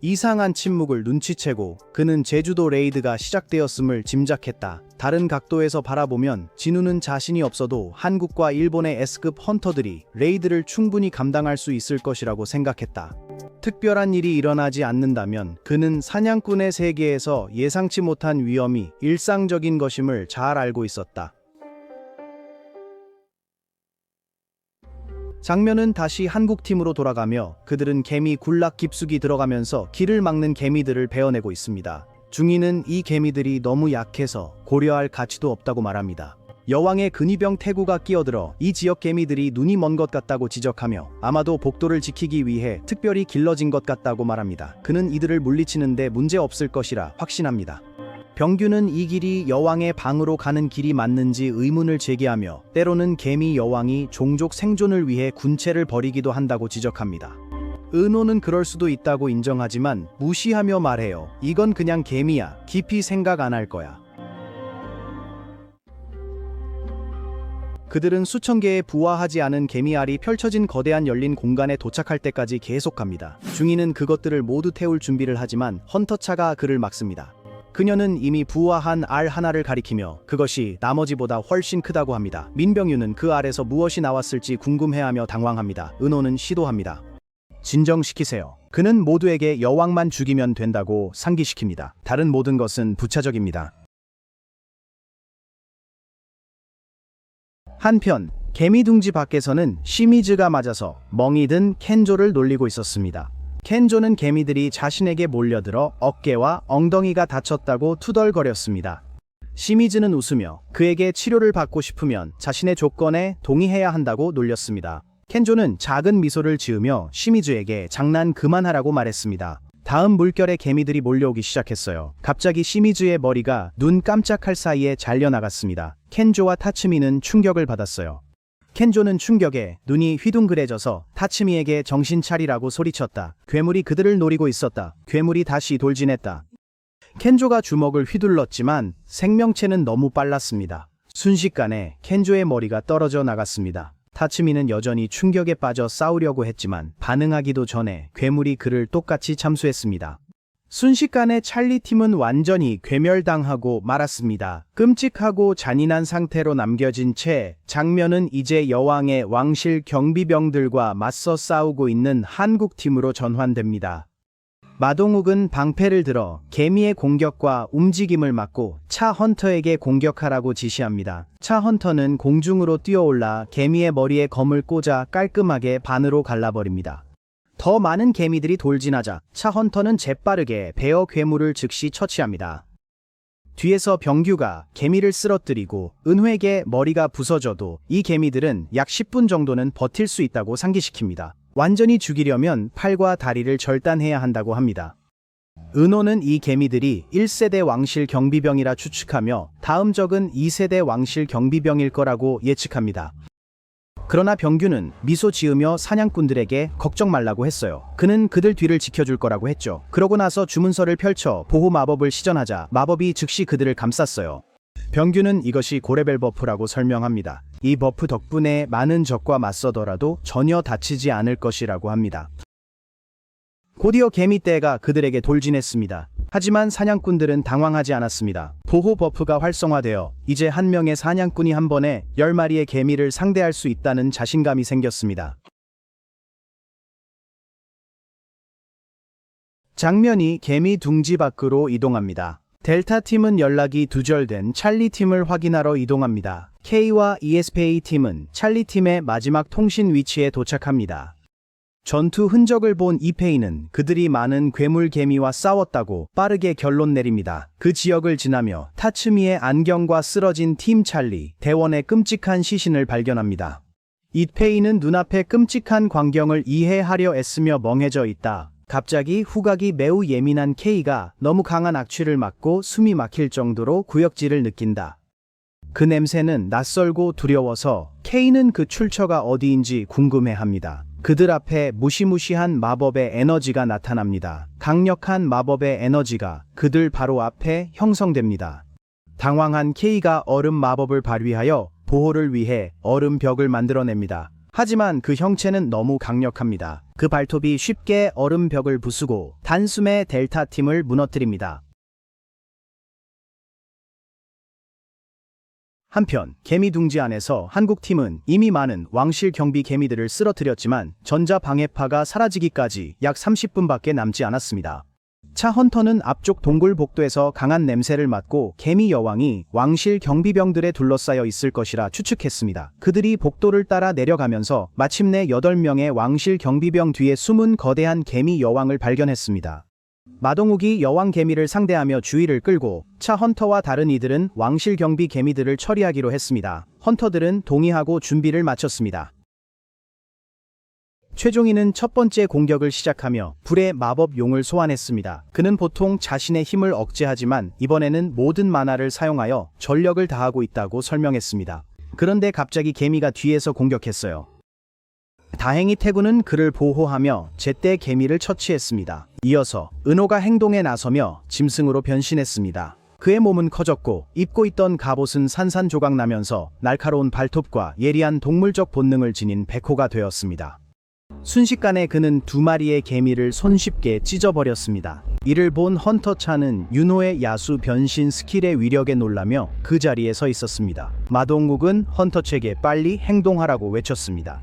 이상한 침묵을 눈치채고 그는 제주도 레이드가 시작되었음을 짐작했다. 다른 각도에서 바라보면 진우는 자신이 없어도 한국과 일본의 S급 헌터들이 레이드를 충분히 감당할 수 있을 것이라고 생각했다. 특별한 일이 일어나지 않는다면 그는 사냥꾼의 세계에서 예상치 못한 위험이 일상적인 것임을 잘 알고 있었다. 장면은 다시 한국팀으로 돌아가며 그들은 개미 군락 깊숙이 들어가면서 길을 막는 개미들을 베어내고 있습니다. 중위는 이 개미들이 너무 약해서 고려할 가치도 없다고 말합니다. 여왕의 근위병 태구가 끼어들어 이 지역 개미들이 눈이 먼 것 같다고 지적하며 아마도 복도를 지키기 위해 특별히 길러진 것 같다고 말합니다. 그는 이들을 물리치는데 문제 없을 것이라 확신합니다. 병규는 이 길이 여왕의 방으로 가는 길이 맞는지 의문을 제기하며 때로는 개미 여왕이 종족 생존을 위해 군체를 벌이기도 한다고 지적합니다. 은호는 그럴 수도 있다고 인정하지만 무시하며 말해요. 이건 그냥 개미야. 깊이 생각 안 할 거야. 그들은 수천 개의 부화하지 않은 개미알이 펼쳐진 거대한 열린 공간에 도착할 때까지 계속 갑니다. 중위는 그것들을 모두 태울 준비를 하지만 헌터차가 그를 막습니다. 그녀는 이미 부화한 알 하나를 가리키며 그것이 나머지보다 훨씬 크다고 합니다. 민병유는 그 알에서 무엇이 나왔을지 궁금해하며 당황합니다. 은호는 시도합니다. 진정시키세요. 그는 모두에게 여왕만 죽이면 된다고 상기시킵니다. 다른 모든 것은 부차적입니다. 한편 개미둥지 밖에서는 시미즈가 맞아서 멍이 든 켄조를 놀리고 있었습니다. 켄조는 개미들이 자신에게 몰려들어 어깨와 엉덩이가 다쳤다고 투덜거렸습니다. 시미즈는 웃으며 그에게 치료를 받고 싶으면 자신의 조건에 동의해야 한다고 놀렸습니다. 켄조는 작은 미소를 지으며 시미즈에게 장난 그만하라고 말했습니다. 다음 물결에 개미들이 몰려오기 시작했어요. 갑자기 시미즈의 머리가 눈 깜짝할 사이에 잘려나갔습니다. 켄조와 타츠미는 충격을 받았어요. 켄조는 충격에 눈이 휘둥그레져서 타츠미에게 정신 차리라고 소리쳤다. 괴물이 그들을 노리고 있었다. 괴물이 다시 돌진했다. 켄조가 주먹을 휘둘렀지만 생명체는 너무 빨랐습니다. 순식간에 켄조의 머리가 떨어져 나갔습니다. 타츠미는 여전히 충격에 빠져 싸우려고 했지만 반응하기도 전에 괴물이 그를 똑같이 참수했습니다. 순식간에 찰리 팀은 완전히 괴멸당하고 말았습니다. 끔찍하고 잔인한 상태로 남겨진 채 장면은 이제 여왕의 왕실 경비병들과 맞서 싸우고 있는 한국 팀으로 전환됩니다. 마동욱은 방패를 들어 개미의 공격과 움직임을 막고 차 헌터에게 공격하라고 지시합니다. 차 헌터는 공중으로 뛰어올라 개미의 머리에 검을 꽂아 깔끔하게 반으로 갈라버립니다. 더 많은 개미들이 돌진하자 차 헌터는 재빠르게 베어 괴물을 즉시 처치합니다. 뒤에서 병규가 개미를 쓰러뜨리고 은회에게 머리가 부서져도 이 개미들은 약 10분 정도는 버틸 수 있다고 상기시킵니다. 완전히 죽이려면 팔과 다리를 절단해야 한다고 합니다. 은호는 이 개미들이 1세대 왕실 경비병이라 추측하며 다음 적은 2세대 왕실 경비병일 거라고 예측합니다. 그러나 병규는 미소 지으며 사냥꾼들에게 걱정 말라고 했어요. 그는 그들 뒤를 지켜줄 거라고 했죠. 그러고 나서 주문서를 펼쳐 보호 마법을 시전하자 마법이 즉시 그들을 감쌌어요. 병규는 이것이 고레벨 버프라고 설명합니다. 이 버프 덕분에 많은 적과 맞서더라도 전혀 다치지 않을 것이라고 합니다. 곧이어 개미떼가 그들에게 돌진했습니다. 하지만 사냥꾼들은 당황하지 않았습니다. 보호 버프가 활성화되어 이제 한 명의 사냥꾼이 한 번에 10마리의 개미를 상대할 수 있다는 자신감이 생겼습니다. 장면이 개미 둥지 밖으로 이동합니다. 델타 팀은 연락이 두절된 찰리 팀을 확인하러 이동합니다. K와 ESPA 팀은 찰리 팀의 마지막 통신 위치에 도착합니다. 전투 흔적을 본 이페이는 그들이 많은 괴물 개미와 싸웠다고 빠르게 결론 내립니다. 그 지역을 지나며 타츠미의 안경과 쓰러진 팀 찰리, 대원의 끔찍한 시신을 발견합니다. 이페이는 눈앞의 끔찍한 광경을 이해하려 애쓰며 멍해져 있다. 갑자기 후각이 매우 예민한 K가 너무 강한 악취를 맡고 숨이 막힐 정도로 구역질을 느낀다. 그 냄새는 낯설고 두려워서 K는 그 출처가 어디인지 궁금해합니다. 그들 앞에 무시무시한 마법의 에너지가 나타납니다. 강력한 마법의 에너지가 그들 바로 앞에 형성됩니다. 당황한 K가 얼음 마법을 발휘하여 보호를 위해 얼음 벽을 만들어냅니다. 하지만 그 형체는 너무 강력합니다. 그 발톱이 쉽게 얼음 벽을 부수고 단숨에 델타 팀을 무너뜨립니다. 한편 개미 둥지 안에서 한국 팀은 이미 많은 왕실 경비 개미들을 쓰러뜨렸지만 전자 방해파가 사라지기까지 약 30분밖에 남지 않았습니다. 차 헌터는 앞쪽 동굴 복도에서 강한 냄새를 맡고 개미 여왕이 왕실 경비병들에 둘러싸여 있을 것이라 추측했습니다. 그들이 복도를 따라 내려가면서 마침내 8명의 왕실 경비병 뒤에 숨은 거대한 개미 여왕을 발견했습니다. 마동욱이 여왕 개미를 상대하며 주의를 끌고 차 헌터와 다른 이들은 왕실 경비 개미들을 처리하기로 했습니다. 헌터들은 동의하고 준비를 마쳤습니다. 최종인은 첫 번째 공격을 시작하며 불의 마법 용을 소환했습니다. 그는 보통 자신의 힘을 억제하지만 이번에는 모든 만화를 사용하여 전력을 다하고 있다고 설명했습니다. 그런데 갑자기 개미가 뒤에서 공격했어요. 다행히 태구는 그를 보호하며 제때 개미를 처치했습니다. 이어서 은호가 행동에 나서며 짐승으로 변신했습니다. 그의 몸은 커졌고 입고 있던 갑옷은 산산조각 나면서 날카로운 발톱과 예리한 동물적 본능을 지닌 백호가 되었습니다. 순식간에 그는 2마리의 개미를 손쉽게 찢어버렸습니다. 이를 본 헌터차는 윤호의 야수 변신 스킬의 위력에 놀라며 그 자리에 서 있었습니다. 마동욱은 헌터차에게 빨리 행동하라고 외쳤습니다.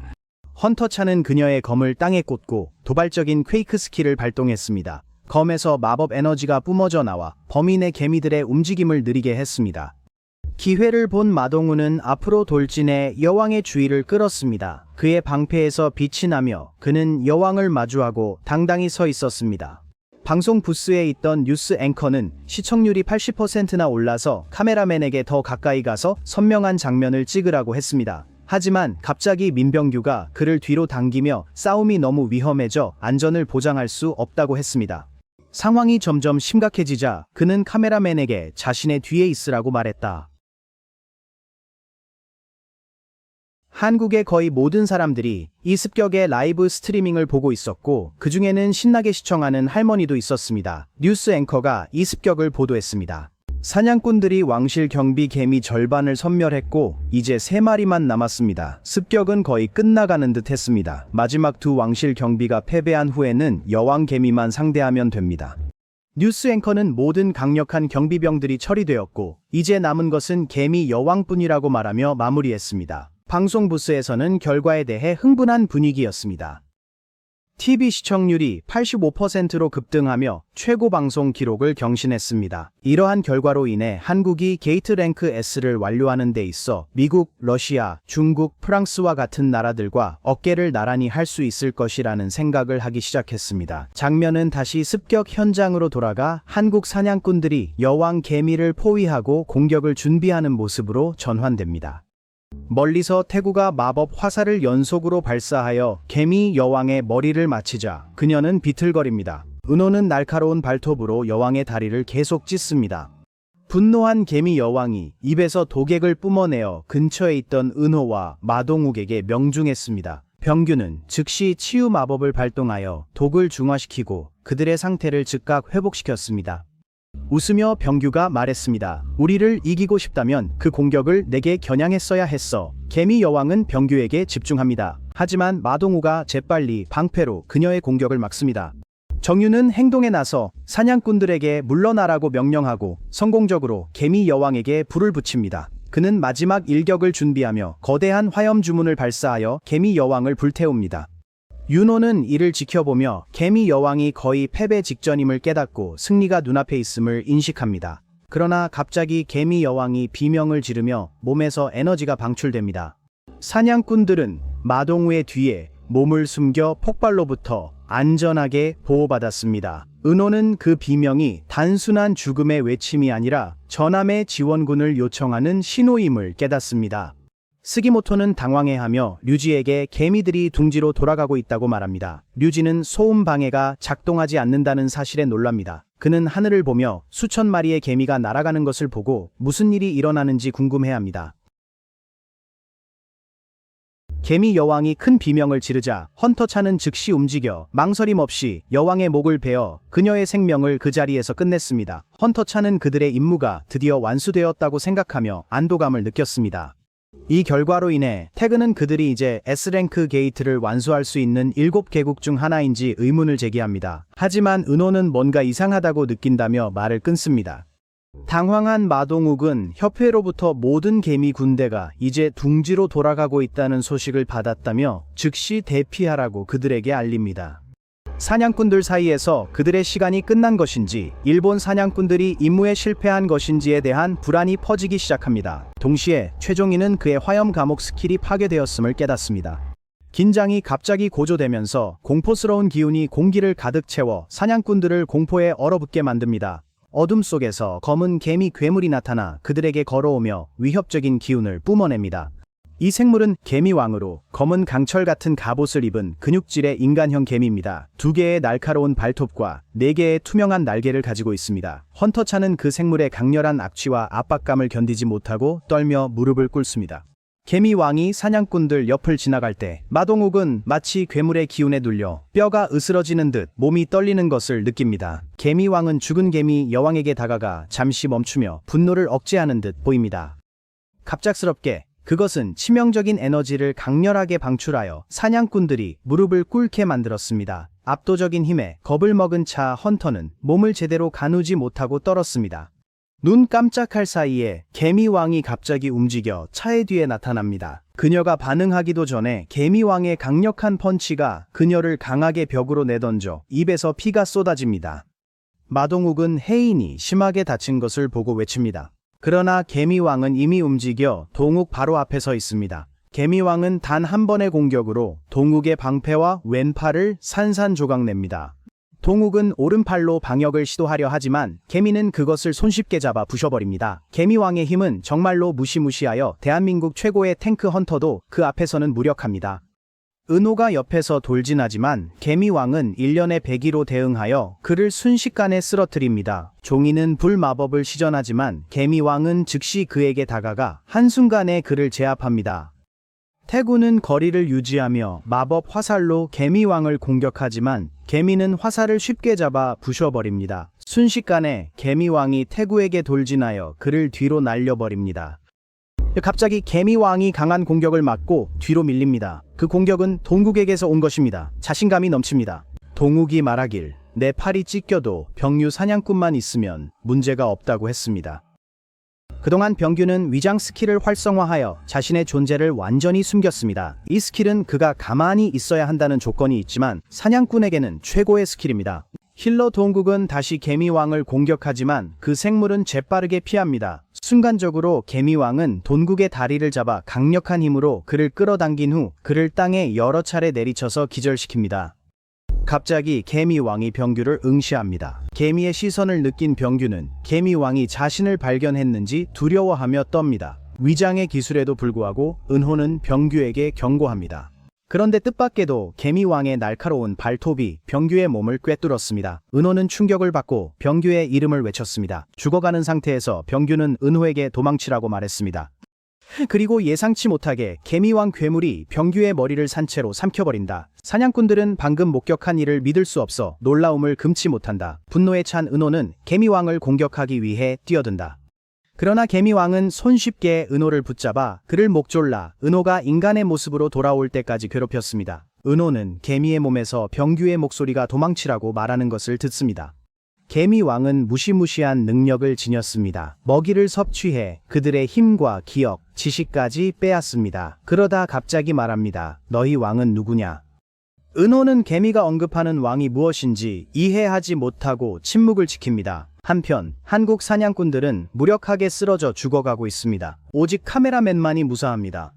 헌터 차는 그녀의 검을 땅에 꽂고 도발적인 퀘이크 스킬을 발동했습니다. 검에서 마법 에너지가 뿜어져 나와 범인의 개미들의 움직임을 느리게 했습니다. 기회를 본 마동우는 앞으로 돌진해 여왕의 주의를 끌었습니다. 그의 방패에서 빛이 나며 그는 여왕을 마주하고 당당히 서 있었습니다. 방송 부스에 있던 뉴스 앵커는 시청률이 80%나 올라서 카메라맨에게 더 가까이 가서 선명한 장면을 찍으라고 했습니다. 하지만 갑자기 민병규가 그를 뒤로 당기며 싸움이 너무 위험해져 안전을 보장할 수 없다고 했습니다. 상황이 점점 심각해지자 그는 카메라맨에게 자신의 뒤에 있으라고 말했다. 한국의 거의 모든 사람들이 이 습격의 라이브 스트리밍을 보고 있었고 그 중에는 신나게 시청하는 할머니도 있었습니다. 뉴스 앵커가 이 습격을 보도했습니다. 사냥꾼들이 왕실 경비 개미 절반을 섬멸했고 이제 3마리만 남았습니다. 습격은 거의 끝나가는 듯 했습니다. 마지막 두 왕실 경비가 패배한 후에는 여왕 개미만 상대하면 됩니다. 뉴스 앵커는 모든 강력한 경비병들이 처리되었고 이제 남은 것은 개미 여왕뿐이라고 말하며 마무리했습니다. 방송 부스에서는 결과에 대해 흥분한 분위기였습니다. TV 시청률이 85%로 급등하며 최고 방송 기록을 경신했습니다. 이러한 결과로 인해 한국이 게이트 랭크 S를 완료하는 데 있어 미국, 러시아, 중국, 프랑스와 같은 나라들과 어깨를 나란히 할 수 있을 것이라는 생각을 하기 시작했습니다. 장면은 다시 습격 현장으로 돌아가 한국 사냥꾼들이 여왕 개미를 포위하고 공격을 준비하는 모습으로 전환됩니다. 멀리서 태구가 마법 화살을 연속으로 발사하여 개미 여왕의 머리를 맞히자 그녀는 비틀거립니다. 은호는 날카로운 발톱으로 여왕의 다리를 계속 찢습니다. 분노한 개미 여왕이 입에서 독액을 뿜어내어 근처에 있던 은호와 마동욱에게 명중했습니다. 병규는 즉시 치유 마법을 발동하여 독을 중화시키고 그들의 상태를 즉각 회복시켰습니다. 웃으며 병규가 말했습니다. 우리를 이기고 싶다면 그 공격을 내게 겨냥했어야 했어. 개미 여왕은 병규에게 집중합니다. 하지만 마동우가 재빨리 방패로 그녀의 공격을 막습니다. 정유는 행동에 나서 사냥꾼들에게 물러나라고 명령하고 성공적으로 개미 여왕에게 불을 붙입니다. 그는 마지막 일격을 준비하며 거대한 화염 주문을 발사하여 개미 여왕을 불태웁니다. 윤호는 이를 지켜보며 개미 여왕이 거의 패배 직전임을 깨닫고 승리가 눈앞에 있음을 인식합니다. 그러나 갑자기 개미 여왕이 비명을 지르며 몸에서 에너지가 방출됩니다. 사냥꾼들은 마동우의 뒤에 몸을 숨겨 폭발로부터 안전하게 보호받았습니다. 은호는 그 비명이 단순한 죽음의 외침이 아니라 전함의 지원군을 요청하는 신호임을 깨닫습니다. 스기모토는 당황해하며 류지에게 개미들이 둥지로 돌아가고 있다고 말합니다. 류지는 소음 방해가 작동하지 않는다는 사실에 놀랍니다. 그는 하늘을 보며 수천 마리의 개미가 날아가는 것을 보고 무슨 일이 일어나는지 궁금해합니다. 개미 여왕이 큰 비명을 지르자 헌터차는 즉시 움직여 망설임 없이 여왕의 목을 베어 그녀의 생명을 그 자리에서 끝냈습니다. 헌터차는 그들의 임무가 드디어 완수되었다고 생각하며 안도감을 느꼈습니다. 이 결과로 인해 태그는 그들이 이제 S랭크 게이트를 완수할 수 있는 7개국 중 하나인지 의문을 제기합니다. 하지만 은호는 뭔가 이상하다고 느낀다며 말을 끊습니다. 당황한 마동욱은 협회로부터 모든 개미 군대가 이제 둥지로 돌아가고 있다는 소식을 받았다며 즉시 대피하라고 그들에게 알립니다. 사냥꾼들 사이에서 그들의 시간이 끝난 것인지 일본 사냥꾼들이 임무에 실패한 것인지에 대한 불안이 퍼지기 시작합니다. 동시에 최종인은 그의 화염 감옥 스킬이 파괴되었음을 깨닫습니다. 긴장이 갑자기 고조되면서 공포스러운 기운이 공기를 가득 채워 사냥꾼들을 공포에 얼어붙게 만듭니다. 어둠 속에서 검은 개미 괴물이 나타나 그들에게 걸어오며 위협적인 기운을 뿜어냅니다. 이 생물은 개미왕으로 검은 강철 같은 갑옷을 입은 근육질의 인간형 개미입니다. 2개의 날카로운 발톱과 4개의 투명한 날개를 가지고 있습니다. 헌터차는 그 생물의 강렬한 악취와 압박감을 견디지 못하고 떨며 무릎을 꿇습니다. 개미왕이 사냥꾼들 옆을 지나갈 때 마동욱은 마치 괴물의 기운에 눌려 뼈가 으스러지는 듯 몸이 떨리는 것을 느낍니다. 개미왕은 죽은 개미 여왕에게 다가가 잠시 멈추며 분노를 억제하는 듯 보입니다. 갑작스럽게 그것은 치명적인 에너지를 강렬하게 방출하여 사냥꾼들이 무릎을 꿇게 만들었습니다. 압도적인 힘에 겁을 먹은 차 헌터는 몸을 제대로 가누지 못하고 떨었습니다. 눈 깜짝할 사이에 개미왕이 갑자기 움직여 차의 뒤에 나타납니다. 그녀가 반응하기도 전에 개미왕의 강력한 펀치가 그녀를 강하게 벽으로 내던져 입에서 피가 쏟아집니다. 마동욱은 혜인이 심하게 다친 것을 보고 외칩니다. 그러나 개미왕은 이미 움직여 동욱 바로 앞에 서 있습니다. 개미왕은 단 한 번의 공격으로 동욱의 방패와 왼팔을 산산조각냅니다. 동욱은 오른팔로 방역을 시도하려 하지만 개미는 그것을 손쉽게 잡아 부셔버립니다. 개미왕의 힘은 정말로 무시무시하여 대한민국 최고의 탱크 헌터도 그 앞에서는 무력합니다. 은호가 옆에서 돌진하지만 개미왕은 일련의 배기로 대응하여 그를 순식간에 쓰러뜨립니다. 종이는 불마법을 시전하지만 개미왕은 즉시 그에게 다가가 한순간에 그를 제압합니다. 태구는 거리를 유지하며 마법 화살로 개미왕을 공격하지만 개미는 화살을 쉽게 잡아 부셔버립니다. 순식간에 개미왕이 태구에게 돌진하여 그를 뒤로 날려버립니다. 갑자기 개미왕이 강한 공격을 맞고 뒤로 밀립니다. 그 공격은 동욱에게서 온 것입니다. 자신감이 넘칩니다. 동욱이 말하길 내 팔이 찢겨도 병유 사냥꾼만 있으면 문제가 없다고 했습니다. 그동안 병규는 위장 스킬을 활성화하여 자신의 존재를 완전히 숨겼습니다. 이 스킬은 그가 가만히 있어야 한다는 조건이 있지만 사냥꾼에게는 최고의 스킬입니다. 힐러 동국은 다시 개미왕을 공격하지만 그 생물은 재빠르게 피합니다. 순간적으로 개미왕은 동국의 다리를 잡아 강력한 힘으로 그를 끌어당긴 후 그를 땅에 여러 차례 내리쳐서 기절시킵니다. 갑자기 개미왕이 병규를 응시합니다. 개미의 시선을 느낀 병규는 개미왕이 자신을 발견했는지 두려워하며 떱니다. 위장의 기술에도 불구하고 은호는 병규에게 경고합니다. 그런데 뜻밖에도 개미왕의 날카로운 발톱이 병규의 몸을 꿰뚫었습니다. 은호는 충격을 받고 병규의 이름을 외쳤습니다. 죽어가는 상태에서 병규는 은호에게 도망치라고 말했습니다. 그리고 예상치 못하게 개미왕 괴물이 병규의 머리를 산채로 삼켜버린다. 사냥꾼들은 방금 목격한 일을 믿을 수 없어 놀라움을 금치 못한다. 분노에 찬 은호는 개미왕을 공격하기 위해 뛰어든다. 그러나 개미왕은 손쉽게 은호를 붙잡아 그를 목졸라 은호가 인간의 모습으로 돌아올 때까지 괴롭혔습니다. 은호는 개미의 몸에서 병규의 목소리가 도망치라고 말하는 것을 듣습니다. 개미왕은 무시무시한 능력을 지녔습니다. 먹이를 섭취해 그들의 힘과 기억, 지식까지 빼앗습니다. 그러다 갑자기 말합니다. 너희 왕은 누구냐? 은호는 개미가 언급하는 왕이 무엇인지 이해하지 못하고 침묵을 지킵니다. 한편 한국 사냥꾼들은 무력하게 쓰러져 죽어가고 있습니다. 오직 카메라맨만이 무사합니다.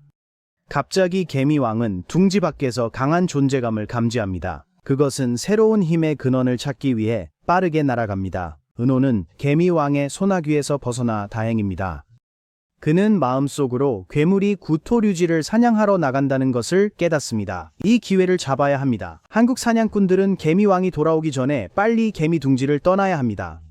갑자기 개미왕은 둥지 밖에서 강한 존재감을 감지합니다. 그것은 새로운 힘의 근원을 찾기 위해 빠르게 날아갑니다. 은호는 개미왕의 소나귀에서 벗어나 다행입니다. 그는 마음속으로 괴물이 구토류지를 사냥하러 나간다는 것을 깨닫습니다. 이 기회를 잡아야 합니다. 한국 사냥꾼들은 개미왕이 돌아오기 전에 빨리 개미 둥지를 떠나야 합니다.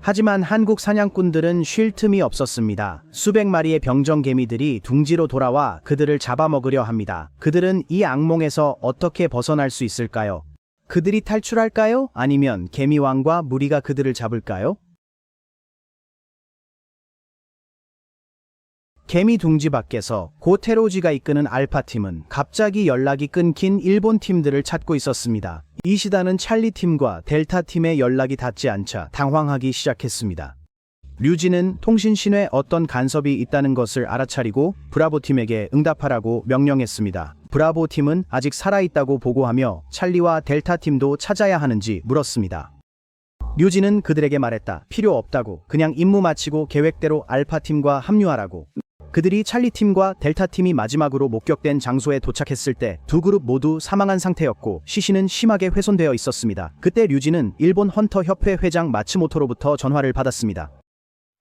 하지만 한국 사냥꾼들은 쉴 틈이 없었습니다. 수백 마리의 병정 개미들이 둥지로 돌아와 그들을 잡아먹으려 합니다. 그들은 이 악몽에서 어떻게 벗어날 수 있을까요? 그들이 탈출할까요? 아니면 개미왕과 무리가 그들을 잡을까요? 개미 둥지 밖에서 고테로지가 이끄는 알파팀은 갑자기 연락이 끊긴 일본 팀들을 찾고 있었습니다. 이시다는 찰리 팀과 델타 팀의 연락이 닿지 않자 당황하기 시작했습니다. 류지는 통신신에 어떤 간섭이 있다는 것을 알아차리고 브라보 팀에게 응답하라고 명령했습니다. 브라보 팀은 아직 살아있다고 보고하며 찰리와 델타 팀도 찾아야 하는지 물었습니다. 류지는 그들에게 말했다. 필요 없다고. 그냥 임무 마치고 계획대로 알파 팀과 합류하라고. 그들이 찰리 팀과 델타 팀이 마지막으로 목격된 장소에 도착했을 때 두 그룹 모두 사망한 상태였고 시신은 심하게 훼손되어 있었습니다. 그때 류지는 일본 헌터 협회 회장 마츠모토로부터 전화를 받았습니다.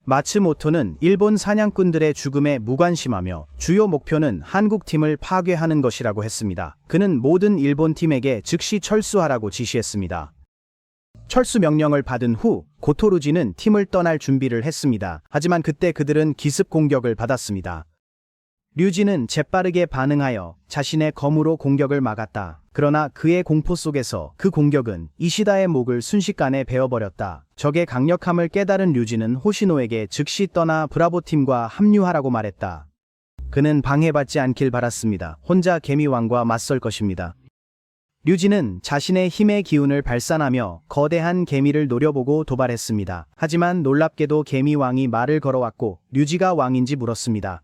마츠모토는 일본 사냥꾼들의 죽음에 무관심하며 주요 목표는 한국 팀을 파괴하는 것이라고 했습니다. 그는 모든 일본 팀에게 즉시 철수하라고 지시했습니다. 철수 명령을 받은 후 고토루지는 팀을 떠날 준비를 했습니다. 하지만 그때 그들은 기습 공격을 받았습니다. 류지는 재빠르게 반응하여 자신의 검으로 공격을 막았다. 그러나 그의 공포 속에서 그 공격은 이시다의 목을 순식간에 베어버렸다. 적의 강력함을 깨달은 류지는 호시노에게 즉시 떠나 브라보 팀과 합류하라고 말했다. 그는 방해받지 않길 바랐습니다. 혼자 개미왕과 맞설 것입니다. 류지는 자신의 힘의 기운을 발산하며 거대한 개미를 노려보고 도발했습니다. 하지만 놀랍게도 개미왕이 말을 걸어왔고 류지가 왕인지 물었습니다.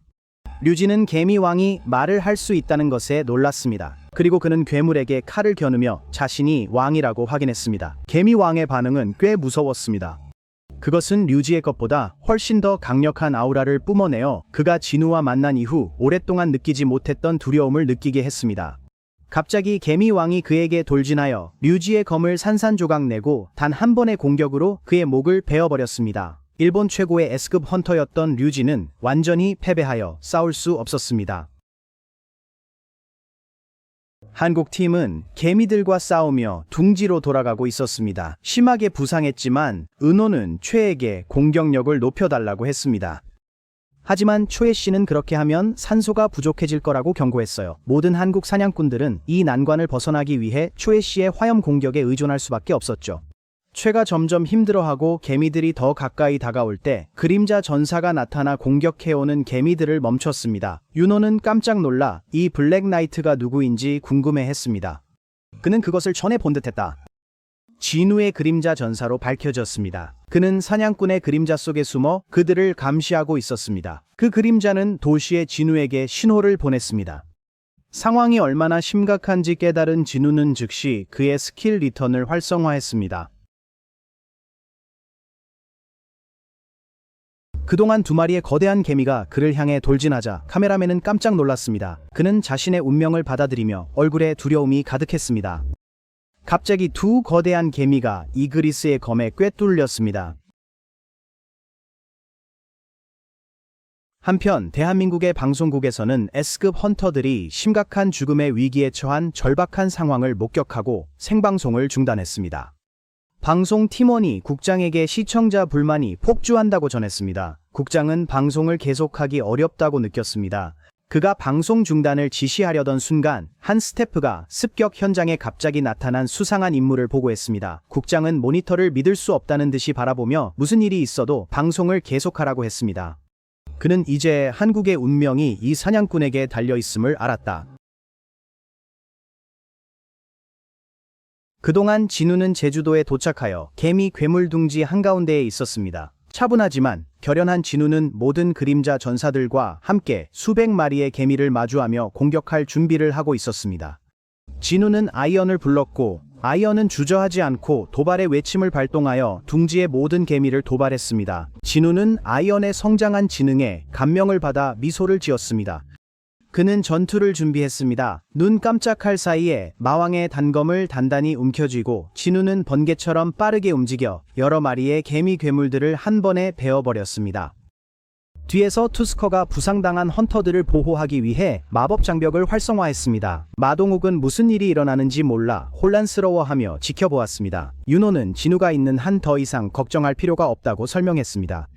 류지는 개미왕이 말을 할 수 있다는 것에 놀랐습니다. 그리고 그는 괴물에게 칼을 겨누며 자신이 왕이라고 확인했습니다. 개미왕의 반응은 꽤 무서웠습니다. 그것은 류지의 것보다 훨씬 더 강력한 아우라를 뿜어내어 그가 진우와 만난 이후 오랫동안 느끼지 못했던 두려움을 느끼게 했습니다. 갑자기 개미왕이 그에게 돌진하여 류지의 검을 산산조각 내고 단 한 번의 공격으로 그의 목을 베어버렸습니다. 일본 최고의 S급 헌터였던 류지는 완전히 패배하여 싸울 수 없었습니다. 한국 팀은 개미들과 싸우며 둥지로 돌아가고 있었습니다. 심하게 부상했지만 은호는 최에게 공격력을 높여달라고 했습니다. 하지만 초에 씨는 그렇게 하면 산소가 부족해질 거라고 경고했어요. 모든 한국 사냥꾼들은 이 난관을 벗어나기 위해 초에 씨의 화염 공격에 의존할 수밖에 없었죠. 최가 점점 힘들어하고 개미들이 더 가까이 다가올 때 그림자 전사가 나타나 공격해오는 개미들을 멈췄습니다. 윤호는 깜짝 놀라 이 블랙 나이트가 누구인지 궁금해했습니다. 그는 그것을 전에 본 듯했다. 진우의 그림자 전사로 밝혀졌습니다. 그는 사냥꾼의 그림자 속에 숨어 그들을 감시하고 있었습니다. 그 그림자는 도시의 진우에게 신호를 보냈습니다. 상황이 얼마나 심각한지 깨달은 진우는 즉시 그의 스킬 리턴을 활성화했습니다. 그동안 두 마리의 거대한 개미가 그를 향해 돌진하자 카메라맨은 깜짝 놀랐습니다. 그는 자신의 운명을 받아들이며 얼굴에 두려움이 가득했습니다. 갑자기 두 거대한 개미가 이그리스의 검에 꿰뚫렸습니다. 한편 대한민국의 방송국에서는 S급 헌터들이 심각한 죽음의 위기에 처한 절박한 상황을 목격하고 생방송을 중단했습니다. 방송 팀원이 국장에게 시청자 불만이 폭주한다고 전했습니다. 국장은 방송을 계속하기 어렵다고 느꼈습니다. 그가 방송 중단을 지시하려던 순간 한 스태프가 습격 현장에 갑자기 나타난 수상한 인물을 보고했습니다. 국장은 모니터를 믿을 수 없다는 듯이 바라보며 무슨 일이 있어도 방송을 계속하라고 했습니다. 그는 이제 한국의 운명이 이 사냥꾼에게 달려있음을 알았다. 그동안 진우는 제주도에 도착하여 개미 괴물둥지 한가운데에 있었습니다. 차분하지만 결연한 진우는 모든 그림자 전사들과 함께 수백 마리의 개미를 마주하며 공격할 준비를 하고 있었습니다. 진우는 아이언을 불렀고 아이언은 주저하지 않고 도발의 외침을 발동하여 둥지의 모든 개미를 도발했습니다. 진우는 아이언의 성장한 지능에 감명을 받아 미소를 지었습니다. 그는 전투를 준비했습니다. 눈 깜짝할 사이에 마왕의 단검을 단단히 움켜쥐고 진우는 번개처럼 빠르게 움직여 여러 마리의 개미 괴물들을 한 번에 베어버렸습니다. 뒤에서 투스커가 부상당한 헌터들을 보호하기 위해 마법 장벽을 활성화했습니다. 마동욱은 무슨 일이 일어나는지 몰라 혼란스러워하며 지켜보았습니다. 윤호는 진우가 있는 한 더 이상 걱정할 필요가 없다고 설명했습니다.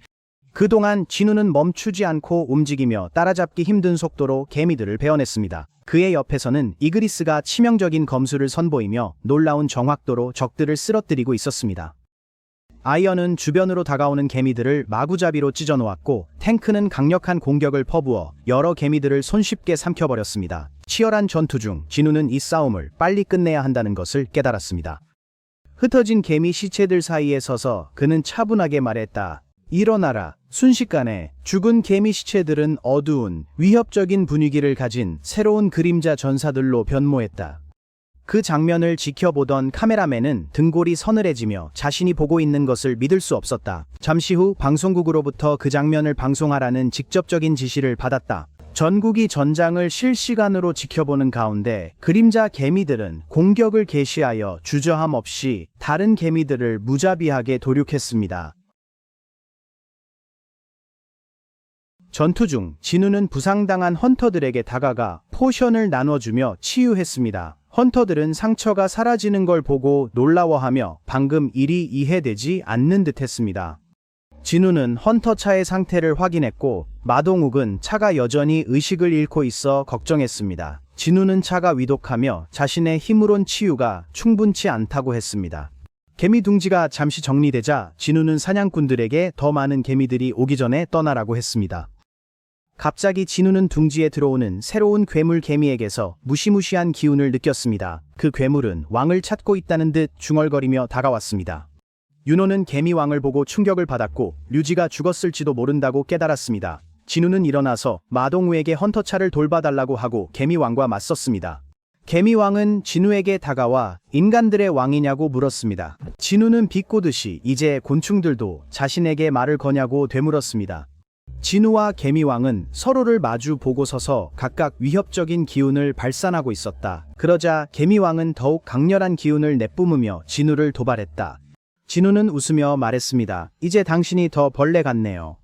그동안 진우는 멈추지 않고 움직이며 따라잡기 힘든 속도로 개미들을 베어냈습니다. 그의 옆에서는 이그리스가 치명적인 검수를 선보이며 놀라운 정확도로 적들을 쓰러뜨리고 있었습니다. 아이언은 주변으로 다가오는 개미들을 마구잡이로 찢어놓았고 탱크는 강력한 공격을 퍼부어 여러 개미들을 손쉽게 삼켜버렸습니다. 치열한 전투 중 진우는 이 싸움을 빨리 끝내야 한다는 것을 깨달았습니다. 흩어진 개미 시체들 사이에 서서 그는 차분하게 말했다. 일어나라. 순식간에 죽은 개미 시체들은 어두운 위협적인 분위기를 가진 새로운 그림자 전사들로 변모했다. 그 장면을 지켜보던 카메라맨은 등골이 서늘해지며 자신이 보고 있는 것을 믿을 수 없었다. 잠시 후 방송국으로부터 그 장면을 방송하라는 직접적인 지시를 받았다. 전국이 전장을 실시간으로 지켜보는 가운데 그림자 개미들은 공격을 개시하여 주저함 없이 다른 개미들을 무자비하게 도륙했습니다. 전투 중 진우는 부상당한 헌터들에게 다가가 포션을 나눠주며 치유했습니다. 헌터들은 상처가 사라지는 걸 보고 놀라워하며 방금 일이 이해되지 않는 듯했습니다. 진우는 헌터 차의 상태를 확인했고 마동욱은 차가 여전히 의식을 잃고 있어 걱정했습니다. 진우는 차가 위독하며 자신의 힘으론 치유가 충분치 않다고 했습니다. 개미 둥지가 잠시 정리되자 진우는 사냥꾼들에게 더 많은 개미들이 오기 전에 떠나라고 했습니다. 갑자기 진우는 둥지에 들어오는 새로운 괴물 개미에게서 무시무시한 기운을 느꼈습니다. 그 괴물은 왕을 찾고 있다는 듯 중얼거리며 다가왔습니다. 윤호는 개미왕을 보고 충격을 받았고 류지가 죽었을지도 모른다고 깨달았습니다. 진우는 일어나서 마동우에게 헌터차를 돌봐달라고 하고 개미왕과 맞섰습니다. 개미왕은 진우에게 다가와 인간들의 왕이냐고 물었습니다. 진우는 비꼬듯이 이제 곤충들도 자신에게 말을 거냐고 되물었습니다. 진우와 개미왕은 서로를 마주 보고 서서 각각 위협적인 기운을 발산하고 있었다. 그러자 개미왕은 더욱 강렬한 기운을 내뿜으며 진우를 도발했다. 진우는 웃으며 말했습니다. 이제 당신이 더 벌레 같네요.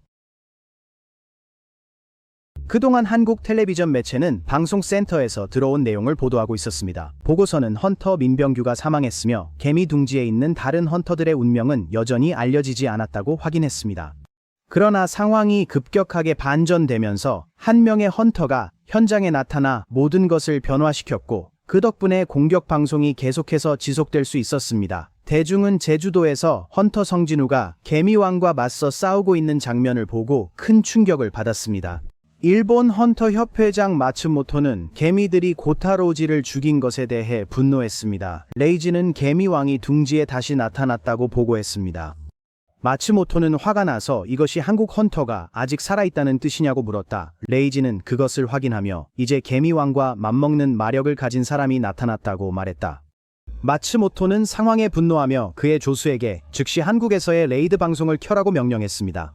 그동안 한국 텔레비전 매체는 방송센터에서 들어온 내용을 보도하고 있었습니다. 보고서는 헌터 민병규가 사망했으며 개미 둥지에 있는 다른 헌터들의 운명은 여전히 알려지지 않았다고 확인했습니다. 그러나 상황이 급격하게 반전되면서 한 명의 헌터가 현장에 나타나 모든 것을 변화시켰고 그 덕분에 공격 방송이 계속해서 지속될 수 있었습니다. 대중은 제주도에서 헌터 성진우가 개미왕과 맞서 싸우고 있는 장면을 보고 큰 충격을 받았습니다. 일본 헌터 협회장 마츠모토는 개미들이 고타로우지를 죽인 것에 대해 분노했습니다. 레이지는 개미왕이 둥지에 다시 나타났다고 보고했습니다. 마츠모토는 화가 나서 이것이 한국 헌터가 아직 살아있다는 뜻이냐고 물었다. 레이지는 그것을 확인하며 이제 개미왕과 맞먹는 마력을 가진 사람이 나타났다고 말했다. 마츠모토는 상황에 분노하며 그의 조수에게 즉시 한국에서의 레이드 방송을 켜라고 명령했습니다.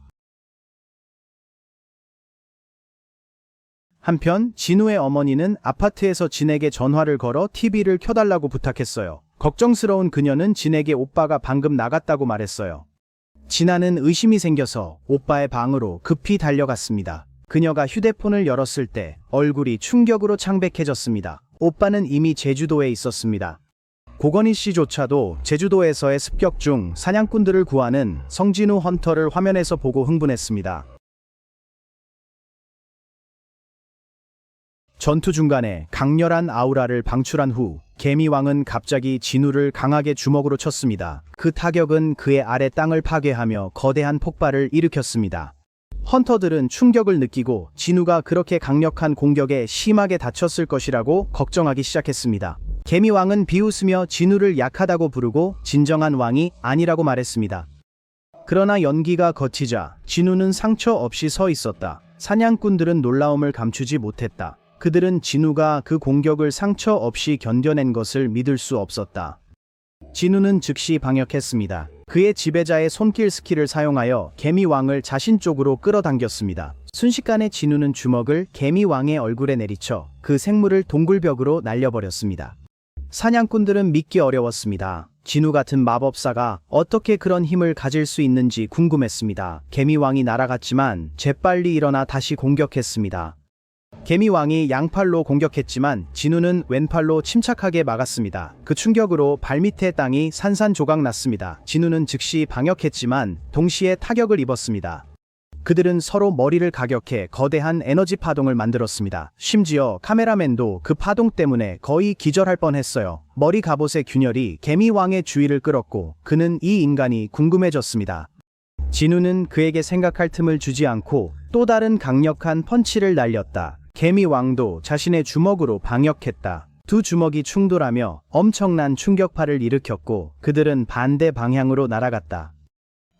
한편 진우의 어머니는 아파트에서 진에게 전화를 걸어 TV를 켜달라고 부탁했어요. 걱정스러운 그녀는 진에게 오빠가 방금 나갔다고 말했어요. 진아는 의심이 생겨서 오빠의 방으로 급히 달려갔습니다. 그녀가 휴대폰을 열었을 때 얼굴이 충격으로 창백해졌습니다. 오빠는 이미 제주도에 있었습니다. 고건희 씨조차도 제주도에서의 습격 중 사냥꾼들을 구하는 성진우 헌터를 화면에서 보고 흥분했습니다. 전투 중간에 강렬한 아우라를 방출한 후 개미왕은 갑자기 진우를 강하게 주먹으로 쳤습니다. 그 타격은 그의 아래 땅을 파괴하며 거대한 폭발을 일으켰습니다. 헌터들은 충격을 느끼고 진우가 그렇게 강력한 공격에 심하게 다쳤을 것이라고 걱정하기 시작했습니다. 개미왕은 비웃으며 진우를 약하다고 부르고 진정한 왕이 아니라고 말했습니다. 그러나 연기가 거치자 진우는 상처 없이 서 있었다. 사냥꾼들은 놀라움을 감추지 못했다. 그들은 진우가 그 공격을 상처 없이 견뎌낸 것을 믿을 수 없었다. 진우는 즉시 방역했습니다. 그의 지배자의 손길 스킬을 사용하여 개미왕을 자신 쪽으로 끌어당겼습니다. 순식간에 진우는 주먹을 개미왕의 얼굴에 내리쳐 그 생물을 동굴벽으로 날려버렸습니다. 사냥꾼들은 믿기 어려웠습니다. 진우 같은 마법사가 어떻게 그런 힘을 가질 수 있는지 궁금했습니다. 개미왕이 날아갔지만 재빨리 일어나 다시 공격했습니다. 개미왕이 양팔로 공격했지만 진우는 왼팔로 침착하게 막았습니다. 그 충격으로 발밑의 땅이 산산조각 났습니다. 진우는 즉시 방역했지만 동시에 타격을 입었습니다. 그들은 서로 머리를 가격해 거대한 에너지 파동을 만들었습니다. 심지어 카메라맨도 그 파동 때문에 거의 기절할 뻔했어요. 머리 갑옷의 균열이 개미왕의 주의를 끌었고 그는 이 인간이 궁금해졌습니다. 진우는 그에게 생각할 틈을 주지 않고 또 다른 강력한 펀치를 날렸다. 개미왕도 자신의 주먹으로 방역했다. 두 주먹이 충돌하며 엄청난 충격파를 일으켰고 그들은 반대 방향으로 날아갔다.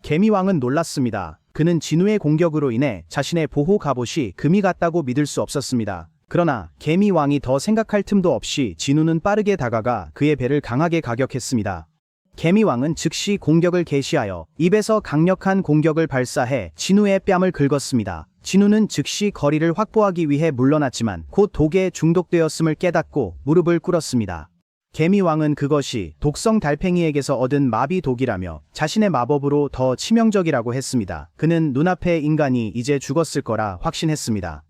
개미왕은 놀랐습니다. 그는 진우의 공격으로 인해 자신의 보호 갑옷이 금이 갔다고 믿을 수 없었습니다. 그러나 개미왕이 더 생각할 틈도 없이 진우는 빠르게 다가가 그의 배를 강하게 가격했습니다. 개미왕은 즉시 공격을 개시하여 입에서 강력한 공격을 발사해 진우의 뺨을 긁었습니다. 진우는 즉시 거리를 확보하기 위해 물러났지만 곧 독에 중독되었음을 깨닫고 무릎을 꿇었습니다. 개미왕은 그것이 독성 달팽이에게서 얻은 마비 독이라며 자신의 마법으로 더 치명적이라고 했습니다. 그는 눈앞의 인간이 이제 죽었을 거라 확신했습니다.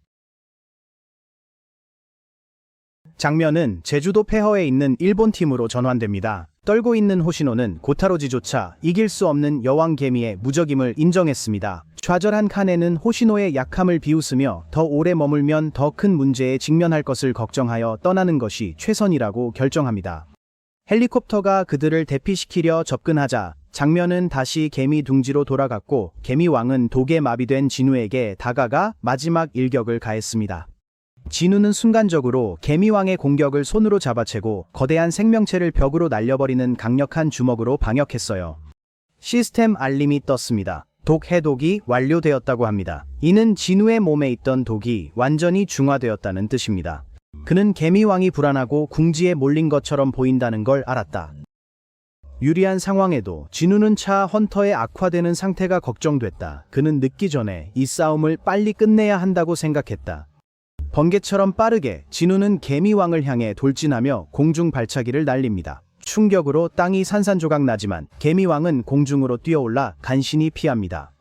장면은 제주도 폐허에 있는 일본 팀으로 전환됩니다. 떨고 있는 호시노는 고타로지조차 이길 수 없는 여왕 개미의 무적임을 인정했습니다. 좌절한 카네는 호시노의 약함을 비웃으며 더 오래 머물면 더 큰 문제에 직면할 것을 걱정하여 떠나는 것이 최선이라고 결정합니다. 헬리콥터가 그들을 대피시키려 접근하자 장면은 다시 개미 둥지로 돌아갔고 개미왕은 독에 마비된 진우에게 다가가 마지막 일격을 가했습니다. 진우는 순간적으로 개미왕의 공격을 손으로 잡아채고 거대한 생명체를 벽으로 날려버리는 강력한 주먹으로 방역했어요. 시스템 알림이 떴습니다. 독 해독이 완료되었다고 합니다. 이는 진우의 몸에 있던 독이 완전히 중화되었다는 뜻입니다. 그는 개미왕이 불안하고 궁지에 몰린 것처럼 보인다는 걸 알았다. 유리한 상황에도 진우는 차 헌터의 악화되는 상태가 걱정됐다. 그는 늦기 전에 이 싸움을 빨리 끝내야 한다고 생각했다. 번개처럼 빠르게 진우는 개미왕을 향해 돌진하며 공중 발차기를 날립니다. 충격으로 땅이 산산조각 나지만 개미왕은 공중으로 뛰어올라 간신히 피합니다.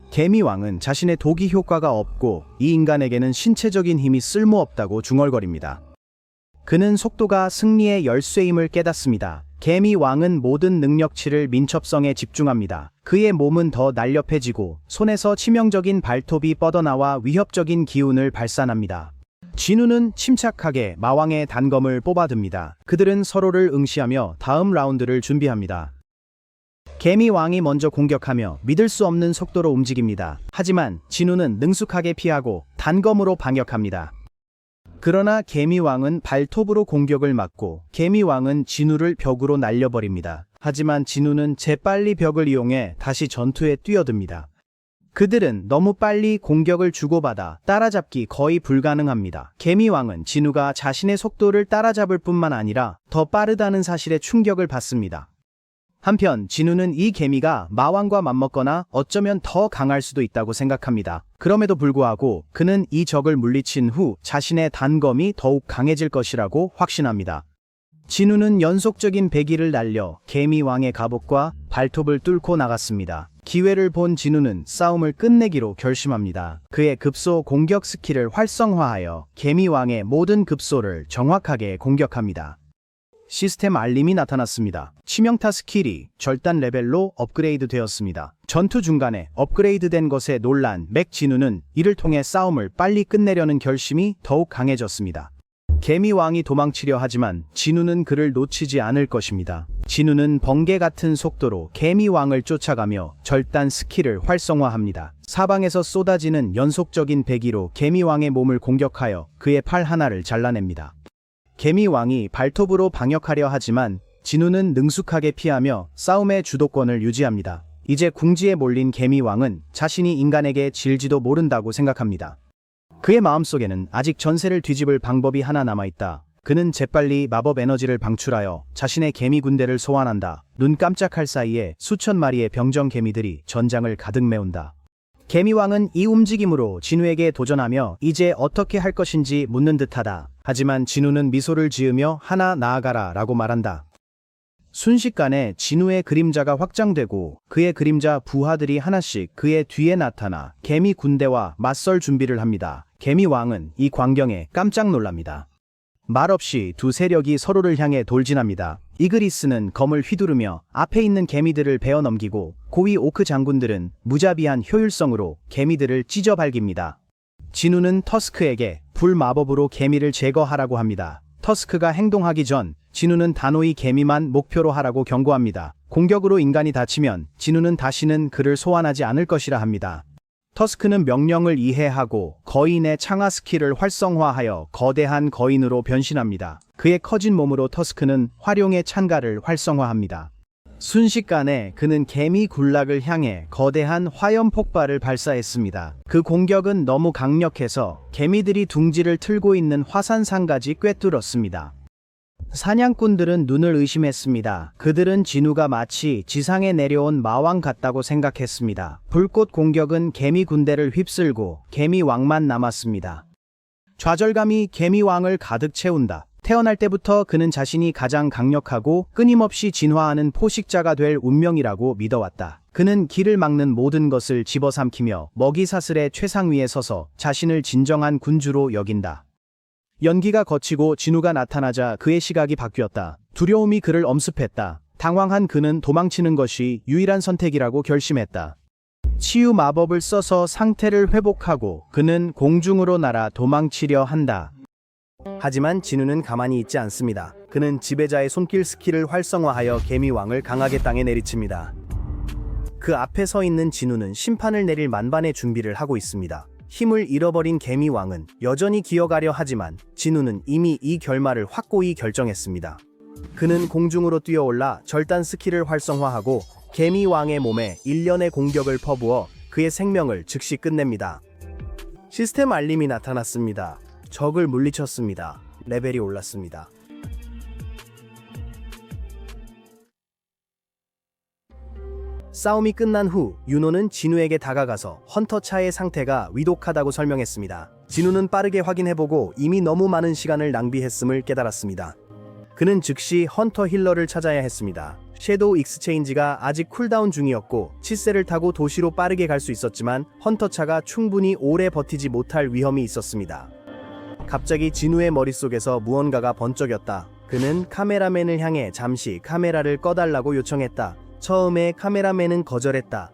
개미왕은 자신의 독이 효과가 없고 이 인간에게는 신체적인 힘이 쓸모없다고 중얼거립니다. 그는 속도가 승리의 열쇠임을 깨닫습니다. 개미왕은 모든 능력치를 민첩성에 집중합니다. 그의 몸은 더 날렵해지고 손에서 치명적인 발톱이 뻗어나와 위협적인 기운을 발산합니다. 진우는 침착하게 마왕의 단검을 뽑아듭니다. 그들은 서로를 응시하며 다음 라운드를 준비합니다. 개미왕이 먼저 공격하며 믿을 수 없는 속도로 움직입니다. 하지만 진우는 능숙하게 피하고 단검으로 방역합니다. 그러나 개미왕은 발톱으로 공격을 막고 개미왕은 진우를 벽으로 날려버립니다. 하지만 진우는 재빨리 벽을 이용해 다시 전투에 뛰어듭니다. 그들은 너무 빨리 공격을 주고받아 따라잡기 거의 불가능합니다. 개미왕은 진우가 자신의 속도를 따라잡을 뿐만 아니라 더 빠르다는 사실에 충격을 받습니다. 한편 진우는 이 개미가 마왕과 맞먹거나 어쩌면 더 강할 수도 있다고 생각합니다. 그럼에도 불구하고 그는 이 적을 물리친 후 자신의 단검이 더욱 강해질 것이라고 확신합니다. 진우는 연속적인 배기를 날려 개미왕의 갑옷과 발톱을 뚫고 나갔습니다. 기회를 본 진우는 싸움을 끝내기로 결심합니다. 그의 급소 공격 스킬을 활성화하여 개미왕의 모든 급소를 정확하게 공격합니다. 시스템 알림이 나타났습니다. 치명타 스킬이 절단 레벨로 업그레이드 되었습니다. 전투 중간에 업그레이드된 것에 놀란 맥 진우는 이를 통해 싸움을 빨리 끝내려는 결심이 더욱 강해졌습니다. 개미왕이 도망치려 하지만 진우는 그를 놓치지 않을 것입니다. 진우는 번개 같은 속도로 개미왕을 쫓아가며 절단 스킬을 활성화합니다. 사방에서 쏟아지는 연속적인 배기로 개미왕의 몸을 공격하여 그의 팔 하나를 잘라냅니다. 개미왕이 발톱으로 방역하려 하지만 진우는 능숙하게 피하며 싸움의 주도권을 유지합니다. 이제 궁지에 몰린 개미왕은 자신이 인간에게 질지도 모른다고 생각합니다. 그의 마음속에는 아직 전세를 뒤집을 방법이 하나 남아있다. 그는 재빨리 마법 에너지를 방출하여 자신의 개미 군대를 소환한다. 눈 깜짝할 사이에 수천 마리의 병정 개미들이 전장을 가득 메운다. 개미왕은 이 움직임으로 진우에게 도전하며 이제 어떻게 할 것인지 묻는 듯하다. 하지만 진우는 미소를 지으며 하나 나아가라 라고 말한다. 순식간에 진우의 그림자가 확장되고 그의 그림자 부하들이 하나씩 그의 뒤에 나타나 개미 군대와 맞설 준비를 합니다. 개미왕은 이 광경에 깜짝 놀랍니다. 말없이 두 세력이 서로를 향해 돌진합니다. 이그리스는 검을 휘두르며 앞에 있는 개미들을 베어 넘기고 고위 오크 장군들은 무자비한 효율성으로 개미들을 찢어 발깁니다. 진우는 터스크에게 불마법으로 개미를 제거하라고 합니다. 터스크가 행동하기 전 진우는 단호히 개미만 목표로 하라고 경고합니다. 공격으로 인간이 다치면 진우는 다시는 그를 소환하지 않을 것이라 합니다. 터스크는 명령을 이해하고 거인의 창화 스킬을 활성화하여 거대한 거인으로 변신합니다. 그의 커진 몸으로 터스크는 활용의 찬가를 활성화합니다. 순식간에 그는 개미 군락을 향해 거대한 화염 폭발을 발사했습니다. 그 공격은 너무 강력해서 개미들이 둥지를 틀고 있는 화산상까지 꿰뚫었습니다. 사냥꾼들은 눈을 의심했습니다. 그들은 진우가 마치 지상에 내려온 마왕 같다고 생각했습니다. 불꽃 공격은 개미 군대를 휩쓸고 개미 왕만 남았습니다. 좌절감이 개미 왕을 가득 채운다. 태어날 때부터 그는 자신이 가장 강력하고 끊임없이 진화하는 포식자가 될 운명이라고 믿어왔다. 그는 길을 막는 모든 것을 집어삼키며 먹이사슬의 최상위에 서서 자신을 진정한 군주로 여긴다. 연기가 거치고 진우가 나타나자 그의 시각이 바뀌었다. 두려움이 그를 엄습했다. 당황한 그는 도망치는 것이 유일한 선택이라고 결심했다. 치유 마법을 써서 상태를 회복하고 그는 공중으로 날아 도망치려 한다. 하지만 진우는 가만히 있지 않습니다. 그는 지배자의 손길 스킬을 활성화하여 개미왕을 강하게 땅에 내리칩니다. 그 앞에 서 있는 진우는 심판을 내릴 만반의 준비를 하고 있습니다. 힘을 잃어버린 개미왕은 여전히 기어가려 하지만 진우는 이미 이 결말을 확고히 결정했습니다. 그는 공중으로 뛰어올라 절단 스킬을 활성화하고 개미왕의 몸에 일련의 공격을 퍼부어 그의 생명을 즉시 끝냅니다. 시스템 알림이 나타났습니다. 적을 물리쳤습니다. 레벨이 올랐습니다. 싸움이 끝난 후 윤호는 진우에게 다가가서 헌터 차의 상태가 위독하다고 설명했습니다. 진우는 빠르게 확인해보고 이미 너무 많은 시간을 낭비했음을 깨달았습니다. 그는 즉시 헌터 힐러를 찾아야 했습니다. 섀도우 익스체인지가 아직 쿨다운 중이었고 치세를 타고 도시로 빠르게 갈 수 있었지만 헌터 차가 충분히 오래 버티지 못할 위험이 있었습니다. 갑자기 진우의 머릿속에서 무언가가 번쩍였다. 그는 카메라맨을 향해 잠시 카메라를 꺼달라고 요청했다. 처음에 카메라맨은 거절했다.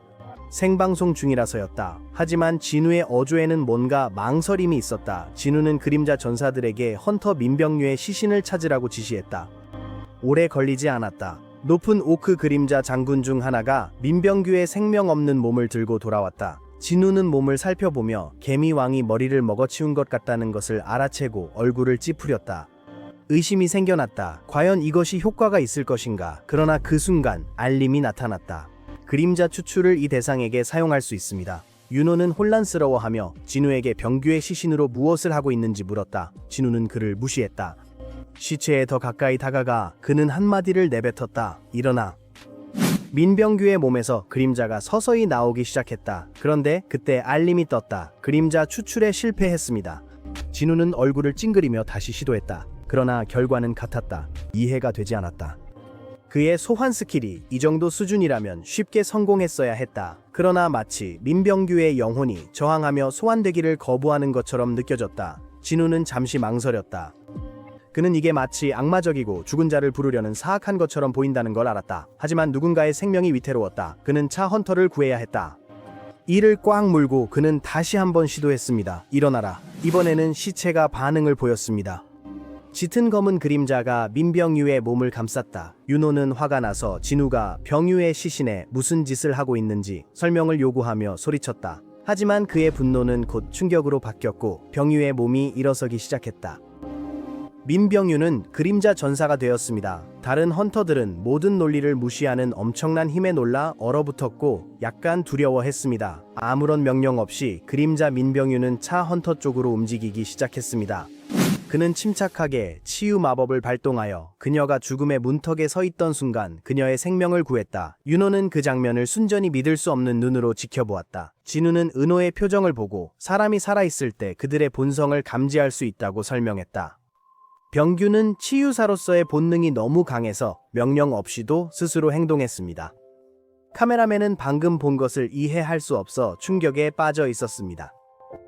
생방송 중이라서였다. 하지만 진우의 어조에는 뭔가 망설임이 있었다. 진우는 그림자 전사들에게 헌터 민병류의 시신을 찾으라고 지시했다. 오래 걸리지 않았다. 높은 오크 그림자 장군 중 하나가 민병규의 생명 없는 몸을 들고 돌아왔다. 진우는 몸을 살펴보며 개미왕이 머리를 먹어치운 것 같다는 것을 알아채고 얼굴을 찌푸렸다. 의심이 생겨났다. 과연 이것이 효과가 있을 것인가? 그러나 그 순간 알림이 나타났다. 그림자 추출을 이 대상에게 사용할 수 있습니다. 윤호는 혼란스러워하며 진우에게 병규의 시신으로 무엇을 하고 있는지 물었다. 진우는 그를 무시했다. 시체에 더 가까이 다가가 그는 한마디를 내뱉었다. 일어나. 민병규의 몸에서 그림자가 서서히 나오기 시작했다. 그런데 그때 알림이 떴다. 그림자 추출에 실패했습니다. 진우는 얼굴을 찡그리며 다시 시도했다. 그러나 결과는 같았다. 이해가 되지 않았다. 그의 소환 스킬이 이 정도 수준이라면 쉽게 성공했어야 했다. 그러나 마치 민병규의 영혼이 저항하며 소환되기를 거부하는 것처럼 느껴졌다. 진우는 잠시 망설였다. 그는 이게 마치 악마적이고 죽은 자를 부르려는 사악한 것처럼 보인다는 걸 알았다. 하지만 누군가의 생명이 위태로웠다. 그는 차 헌터를 구해야 했다. 이를 꽉 물고 그는 다시 한번 시도했습니다. 일어나라. 이번에는 시체가 반응을 보였습니다. 짙은 검은 그림자가 민병유의 몸을 감쌌다. 윤호는 화가 나서 진우가 병유의 시신에 무슨 짓을 하고 있는지 설명을 요구하며 소리쳤다. 하지만 그의 분노는 곧 충격으로 바뀌었고 병유의 몸이 일어서기 시작했다. 민병유는 그림자 전사가 되었습니다. 다른 헌터들은 모든 논리를 무시하는 엄청난 힘에 놀라 얼어붙었고 약간 두려워했습니다. 아무런 명령 없이 그림자 민병유는 차 헌터 쪽으로 움직이기 시작했습니다. 그는 침착하게 치유 마법을 발동하여 그녀가 죽음의 문턱에 서 있던 순간 그녀의 생명을 구했다. 윤호는 그 장면을 순전히 믿을 수 없는 눈으로 지켜보았다. 진우는 은호의 표정을 보고 사람이 살아있을 때 그들의 본성을 감지할 수 있다고 설명했다. 병규는 치유사로서의 본능이 너무 강해서 명령 없이도 스스로 행동했습니다. 카메라맨은 방금 본 것을 이해할 수 없어 충격에 빠져 있었습니다.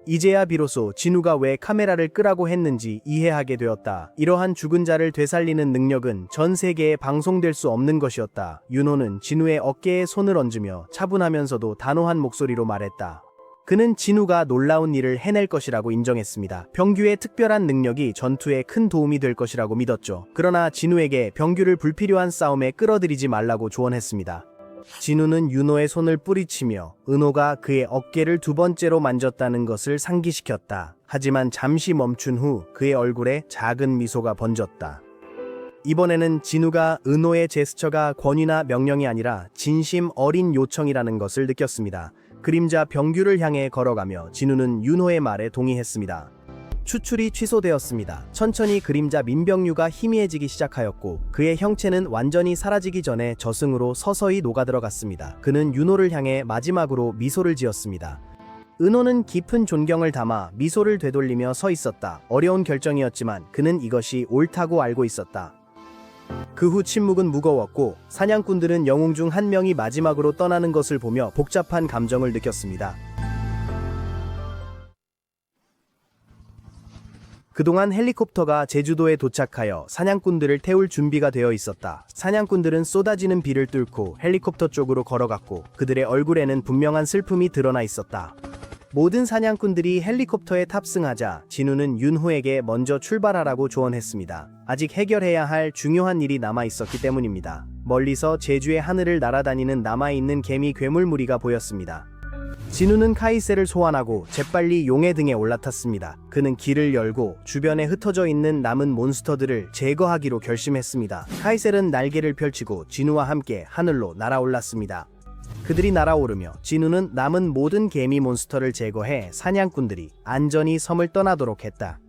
이제야 비로소 진우가 왜 카메라를 끄라고 했는지 이해하게 되었다. 이러한 죽은 자를 되살리는 능력은 전 세계에 방송될 수 없는 것이었다. 윤호는 진우의 어깨에 손을 얹으며 차분하면서도 단호한 목소리로 말했다. 그는 진우가 놀라운 일을 해낼 것이라고 인정했습니다. 병규의 특별한 능력이 전투에 큰 도움이 될 것이라고 믿었죠. 그러나 진우에게 병규를 불필요한 싸움에 끌어들이지 말라고 조언했습니다. 진우는 윤호의 손을 뿌리치며 은호가 그의 어깨를 두 번째로 만졌다는 것을 상기시켰다. 하지만 잠시 멈춘 후 그의 얼굴에 작은 미소가 번졌다. 이번에는 진우가 은호의 제스처가 권위나 명령이 아니라 진심 어린 요청이라는 것을 느꼈습니다. 그림자 병규를 향해 걸어가며 진우는 윤호의 말에 동의했습니다. 추출이 취소되었습니다. 천천히 그림자 민병유가 희미해지기 시작하였고 그의 형체는 완전히 사라지기 전에 저승으로 서서히 녹아들어갔습니다. 그는 윤호를 향해 마지막으로 미소를 지었습니다. 은호는 깊은 존경을 담아 미소를 되돌리며 서 있었다. 어려운 결정이었지만 그는 이것이 옳다고 알고 있었다. 그 후 침묵은 무거웠고 사냥꾼들은 영웅 중 한 명이 마지막으로 떠나는 것을 보며 복잡한 감정을 느꼈습니다. 그동안 헬리콥터가 제주도에 도착하여 사냥꾼들을 태울 준비가 되어 있었다. 사냥꾼들은 쏟아지는 비를 뚫고 헬리콥터 쪽으로 걸어갔고 그들의 얼굴에는 분명한 슬픔이 드러나 있었다. 모든 사냥꾼들이 헬리콥터에 탑승하자 진우는 윤호에게 먼저 출발하라고 조언했습니다. 아직 해결해야 할 중요한 일이 남아 있었기 때문입니다. 멀리서 제주의 하늘을 날아다니는 남아있는 개미 괴물 무리가 보였습니다. 진우는 카이셀을 소환하고 재빨리 용의 등에 올라탔습니다. 그는 길을 열고 주변에 흩어져 있는 남은 몬스터들을 제거하기로 결심했습니다. 카이셀은 날개를 펼치고 진우와 함께 하늘로 날아올랐습니다. 그들이 날아오르며 진우는 남은 모든 개미 몬스터를 제거해 사냥꾼들이 안전히 섬을 떠나도록 했다.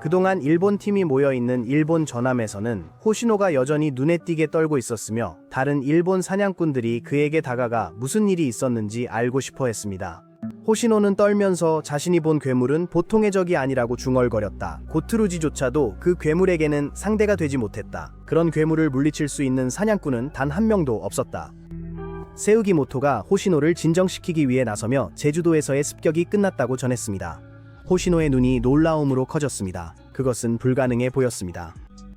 그동안 일본 팀이 모여있는 일본 전함에서는 호시노가 여전히 눈에 띄게 떨고 있었으며 다른 일본 사냥꾼들이 그에게 다가가 무슨 일이 있었는지 알고 싶어 했습니다. 호시노는 떨면서 자신이 본 괴물은 보통의 적이 아니라고 중얼거렸다. 고트루지조차도 그 괴물에게는 상대가 되지 못했다. 그런 괴물을 물리칠 수 있는 사냥꾼은 단 한 명도 없었다. 세우기 모토가 호시노를 진정시키기 위해 나서며 제주도에서의 습격이 끝났다고 전했습니다. 호시노의 눈이 놀라움으로 커졌습니다. 그것은 불가능해 보였습니다.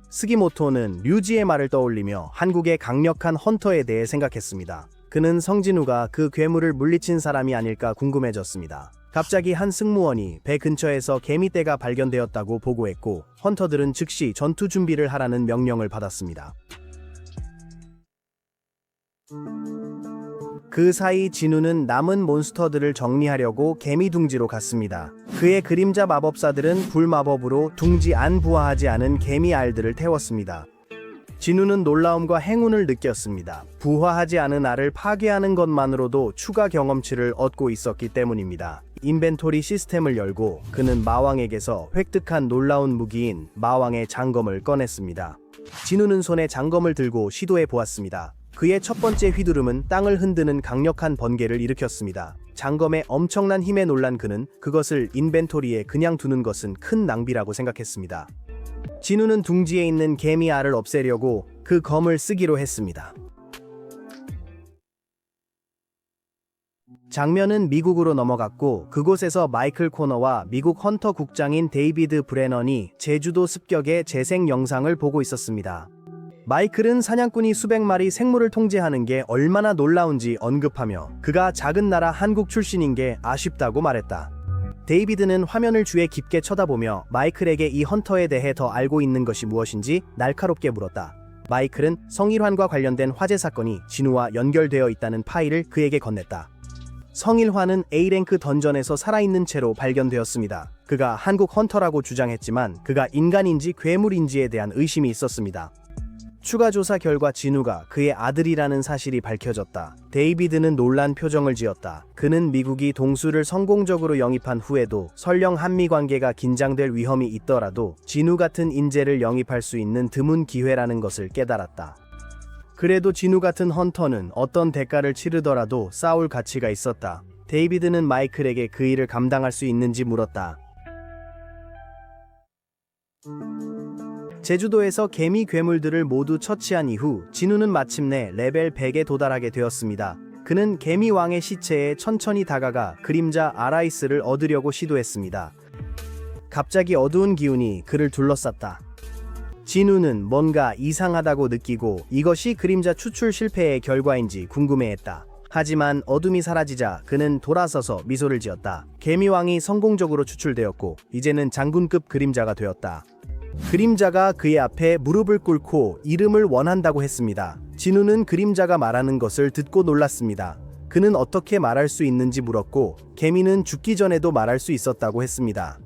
스기모토는 류지의 말을 떠올리며 한국의 강력한 헌터에 대해 생각했습니다. 그는 성진우가 그 괴물을 물리친 사람이 아닐까 궁금해졌습니다. 갑자기 한 승무원이 배 근처에서 개미떼가 발견되었다고 보고했고 헌터들은 즉시 전투 준비를 하라는 명령을 받았습니다. 그 사이 진우는 남은 몬스터들을 정리하려고 개미 둥지로 갔습니다. 그의 그림자 마법사들은 불마법으로 둥지 안 부화하지 않은 개미 알들을 태웠습니다. 진우는 놀라움과 행운을 느꼈습니다. 부화하지 않은 알을 파괴하는 것만으로도 추가 경험치를 얻고 있었기 때문입니다. 인벤토리 시스템을 열고 그는 마왕에게서 획득한 놀라운 무기인 마왕의 장검을 꺼냈습니다. 진우는 손에 장검을 들고 시도해 보았습니다. 그의 첫 번째 휘두름은 땅을 흔드는 강력한 번개를 일으켰습니다. 장검의 엄청난 힘에 놀란 그는 그것을 인벤토리에 그냥 두는 것은 큰 낭비라고 생각했습니다. 진우는 둥지에 있는 개미 알을 없애려고 그 검을 쓰기로 했습니다. 장면은 미국으로 넘어갔고 그곳에서 마이클 코너와 미국 헌터 국장인 데이비드 브레넌이 제주도 습격의 재생 영상을 보고 있었습니다. 마이클은 사냥꾼이 수백 마리 생물을 통제하는 게 얼마나 놀라운지 언급하며 그가 작은 나라 한국 출신인 게 아쉽다고 말했다. 데이비드는 화면을 주에 깊게 쳐다보며 마이클에게 이 헌터에 대해 더 알고 있는 것이 무엇인지 날카롭게 물었다. 마이클은 성일환과 관련된 화재 사건이 진우와 연결되어 있다는 파일을 그에게 건넸다. 성일환은 A랭크 던전에서 살아있는 채로 발견되었습니다. 그가 한국 헌터라고 주장했지만 그가 인간인지 괴물인지에 대한 의심이 있었습니다. 추가 조사 결과 진우가 그의 아들이라는 사실이 밝혀졌다. 데이비드는 놀란 표정을 지었다. 그는 미국이 동수를 성공적으로 영입한 후에도 설령 한미 관계가 긴장될 위험이 있더라도 진우 같은 인재를 영입할 수 있는 드문 기회라는 것을 깨달았다. 그래도 진우 같은 헌터는 어떤 대가를 치르더라도 싸울 가치가 있었다. 데이비드는 마이클에게 그 일을 감당할 수 있는지 물었다. 제주도에서 개미 괴물들을 모두 처치한 이후 진우는 마침내 레벨 100에 도달하게 되었습니다. 그는 개미 왕의 시체에 천천히 다가가 그림자 아라이스를 얻으려고 시도했습니다. 갑자기 어두운 기운이 그를 둘러쌌다. 진우는 뭔가 이상하다고 느끼고 이것이 그림자 추출 실패의 결과인지 궁금해했다. 하지만 어둠이 사라지자 그는 돌아서서 미소를 지었다. 개미왕이 성공적으로 추출되었고 이제는 장군급 그림자가 되었다. 그림자가 그의 앞에 무릎을 꿇고 이름을 원한다고 했습니다. 진우는 그림자가 말하는 것을 듣고 놀랐습니다. 그는 어떻게 말할 수 있는지 물었고 개미는 죽기 전에도 말할 수 있었다고 했습니다.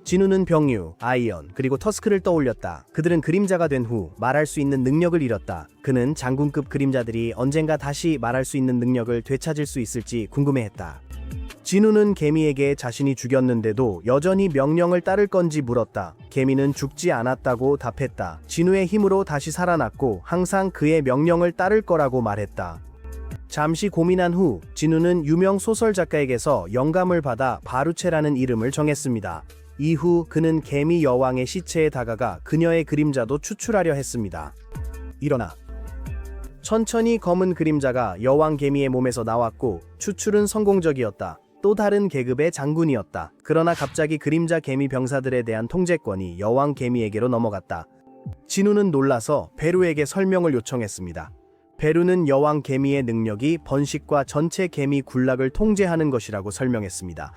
진우는 병유, 아이언, 그리고 터스크를 떠올렸다. 그들은 그림자가 된 후 말할 수 있는 능력을 잃었다. 그는 장군급 그림자들이 언젠가 다시 말할 수 있는 능력을 되찾을 수 있을지 궁금해했다. 진우는 개미에게 자신이 죽였는데도 여전히 명령을 따를 건지 물었다. 개미는 죽지 않았다고 답했다. 진우의 힘으로 다시 살아났고 항상 그의 명령을 따를 거라고 말했다. 잠시 고민한 후 진우는 유명 소설 작가에게서 영감을 받아 바루체라는 이름을 정했습니다. 이후 그는 개미 여왕의 시체에 다가가 그녀의 그림자도 추출하려 했습니다. 일어나. 천천히 검은 그림자가 여왕 개미의 몸에서 나왔고 추출은 성공적이었다. 또 다른 계급의 장군이었다. 그러나 갑자기 그림자 개미 병사들에 대한 통제권이 여왕 개미에게로 넘어갔다. 진우는 놀라서 베루에게 설명을 요청했습니다. 베루는 여왕 개미의 능력이 번식과 전체 개미 군락을 통제하는 것이라고 설명했습니다.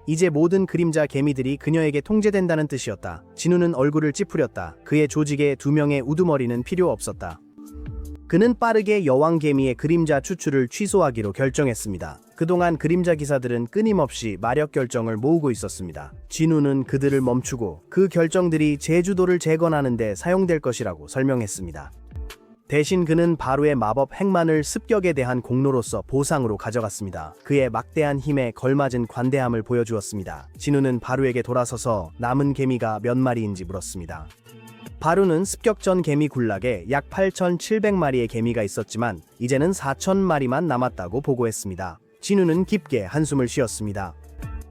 이제 모든 그림자 개미들이 그녀에게 통제된다는 뜻이었다. 진우는 얼굴을 찌푸렸다. 그의 조직에 2명의 우두머리는 필요 없었다. 그는 빠르게 여왕 개미의 그림자 추출을 취소하기로 결정했습니다. 그동안 그림자 기사들은 끊임없이 마력 결정을 모으고 있었습니다. 진우는 그들을 멈추고 그 결정들이 제주도를 재건하는 데 사용될 것이라고 설명했습니다. 대신 그는 바루의 마법 핵만을 습격에 대한 공로로서 보상으로 가져갔습니다. 그의 막대한 힘에 걸맞은 관대함을 보여주었습니다. 진우는 바루에게 돌아서서 남은 개미가 몇 마리인지 물었습니다. 바루는 습격 전 개미 군락에 약 8,700마리의 개미가 있었지만 이제는 4,000마리만 남았다고 보고했습니다. 진우는 깊게 한숨을 쉬었습니다.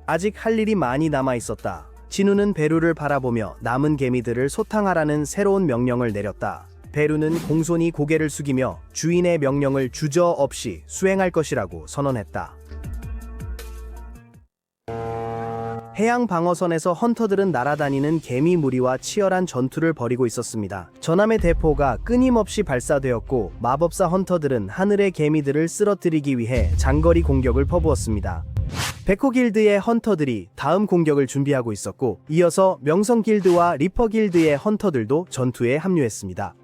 아직 할 일이 많이 남아 있었다. 진우는 베루를 바라보며 남은 개미들을 소탕하라는 새로운 명령을 내렸다. 베루는 공손히 고개를 숙이며 주인의 명령을 주저없이 수행할 것이라고 선언했다. 해양 방어선에서 헌터들은 날아다니는 개미 무리와 치열한 전투를 벌이고 있었습니다. 전함의 대포가 끊임없이 발사되었고 마법사 헌터들은 하늘의 개미들을 쓰러뜨리기 위해 장거리 공격을 퍼부었습니다. 백호 길드의 헌터들이 다음 공격을 준비하고 있었고 이어서 명성 길드와 리퍼 길드의 헌터들도 전투에 합류했습니다.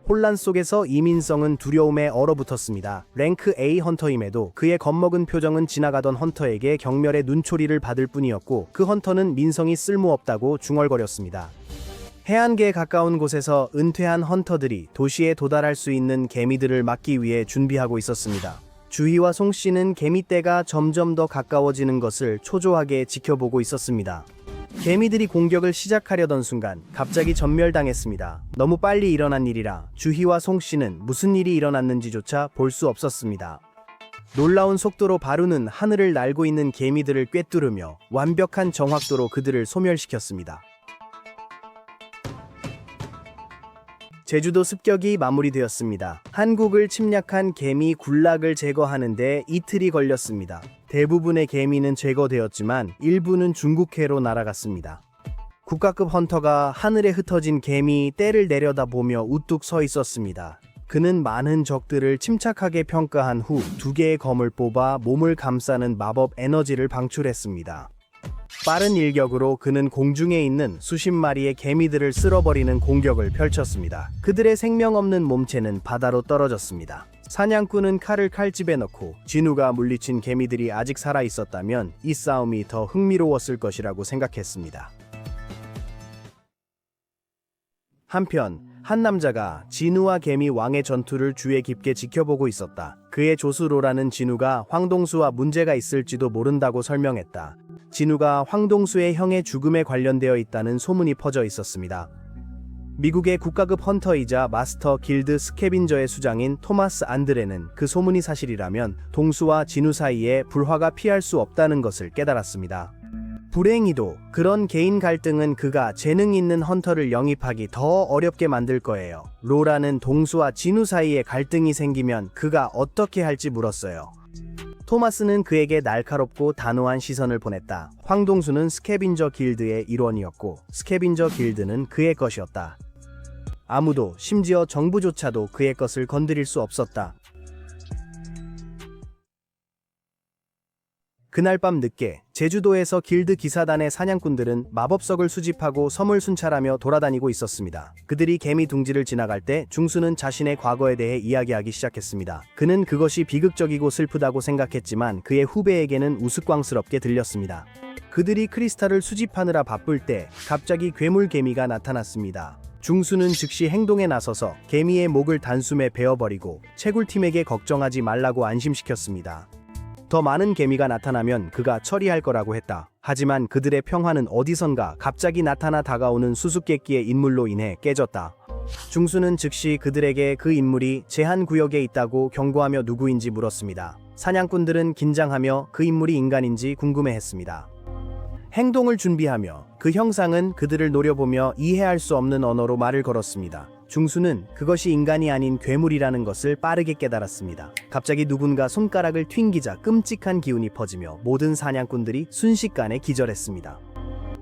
혼란 속에서 이민성은 두려움에 얼어붙었습니다. 랭크 A 헌터임에도 그의 겁먹은 표정은 지나가던 헌터에게 경멸의 눈초리를 받을 뿐이었고 그 헌터는 민성이 쓸모없다고 중얼거렸습니다. 해안계에 가까운 곳에서 은퇴한 헌터들이 도시에 도달할 수 있는 개미들을 막기 위해 준비하고 있었습니다. 주희와 송씨는 개미떼가 점점 더 가까워지는 것을 초조하게 지켜보고 있었습니다. 개미들이 공격을 시작하려던 순간 갑자기 전멸당했습니다. 너무 빨리 일어난 일이라 주희와 송씨는 무슨 일이 일어났는지조차 볼 수 없었습니다. 놀라운 속도로 바루는 하늘을 날고 있는 개미들을 꿰뚫으며 완벽한 정확도로 그들을 소멸시켰습니다. 제주도 습격이 마무리되었습니다. 한국을 침략한 개미 군락을 제거하는 데 이틀이 걸렸습니다. 대부분의 개미는 제거되었지만 일부는 중국해로 날아갔습니다. 국가급 헌터가 하늘에 흩어진 개미 떼를 내려다보며 우뚝 서 있었습니다. 그는 많은 적들을 침착하게 평가한 후 2개의 검을 뽑아 몸을 감싸는 마법 에너지를 방출했습니다. 빠른 일격으로 그는 공중에 있는 수십 마리의 개미들을 쓸어버리는 공격을 펼쳤습니다. 그들의 생명 없는 몸체는 바다로 떨어졌습니다. 사냥꾼은 칼을 칼집에 넣고 진우가 물리친 개미들이 아직 살아 있었다면 이 싸움이 더 흥미로웠을 것이라고 생각했습니다. 한편 한 남자가 진우와 개미 왕의 전투를 주의 깊게 지켜보고 있었다. 그의 조수 로라는 진우가 황동수와 문제가 있을지도 모른다고 설명했다. 진우가 황동수의 형의 죽음에 관련되어 있다는 소문이 퍼져 있었습니다. 미국의 국가급 헌터이자 마스터 길드 스캐빈저의 수장인 토마스 안드레는 그 소문이 사실이라면 동수와 진우 사이에 불화가 피할 수 없다는 것을 깨달았습니다. 불행히도 그런 개인 갈등은 그가 재능 있는 헌터를 영입하기 더 어렵게 만들 거예요. 로라는 동수와 진우 사이에 갈등이 생기면 그가 어떻게 할지 물었어요. 토마스는 그에게 날카롭고 단호한 시선을 보냈다. 황동수는 스캐빈저 길드의 일원이었고 스캐빈저 길드는 그의 것이었다. 아무도, 심지어 정부조차도 그의 것을 건드릴 수 없었다. 그날 밤 늦게 제주도에서 길드 기사단의 사냥꾼들은 마법석을 수집하고 섬을 순찰하며 돌아다니고 있었습니다. 그들이 개미 둥지를 지나갈 때 중수는 자신의 과거에 대해 이야기하기 시작했습니다. 그는 그것이 비극적이고 슬프다고 생각했지만 그의 후배에게는 우스꽝스럽게 들렸습니다. 그들이 크리스탈을 수집하느라 바쁠 때 갑자기 괴물 개미가 나타났습니다. 중수는 즉시 행동에 나서서 개미의 목을 단숨에 베어버리고 채굴팀에게 걱정하지 말라고 안심시켰습니다. 더 많은 개미가 나타나면 그가 처리할 거라고 했다. 하지만 그들의 평화는 어디선가 갑자기 나타나 다가오는 수수께끼의 인물로 인해 깨졌다. 중수는 즉시 그들에게 그 인물이 제한구역에 있다고 경고하며 누구인지 물었습니다. 사냥꾼들은 긴장하며 그 인물이 인간인지 궁금해했습니다. 행동을 준비하며 그 형상은 그들을 노려보며 이해할 수 없는 언어로 말을 걸었습니다. 중수는 그것이 인간이 아닌 괴물이라는 것을 빠르게 깨달았습니다. 갑자기 누군가 손가락을 튕기자 끔찍한 기운이 퍼지며 모든 사냥꾼들이 순식간에 기절했습니다.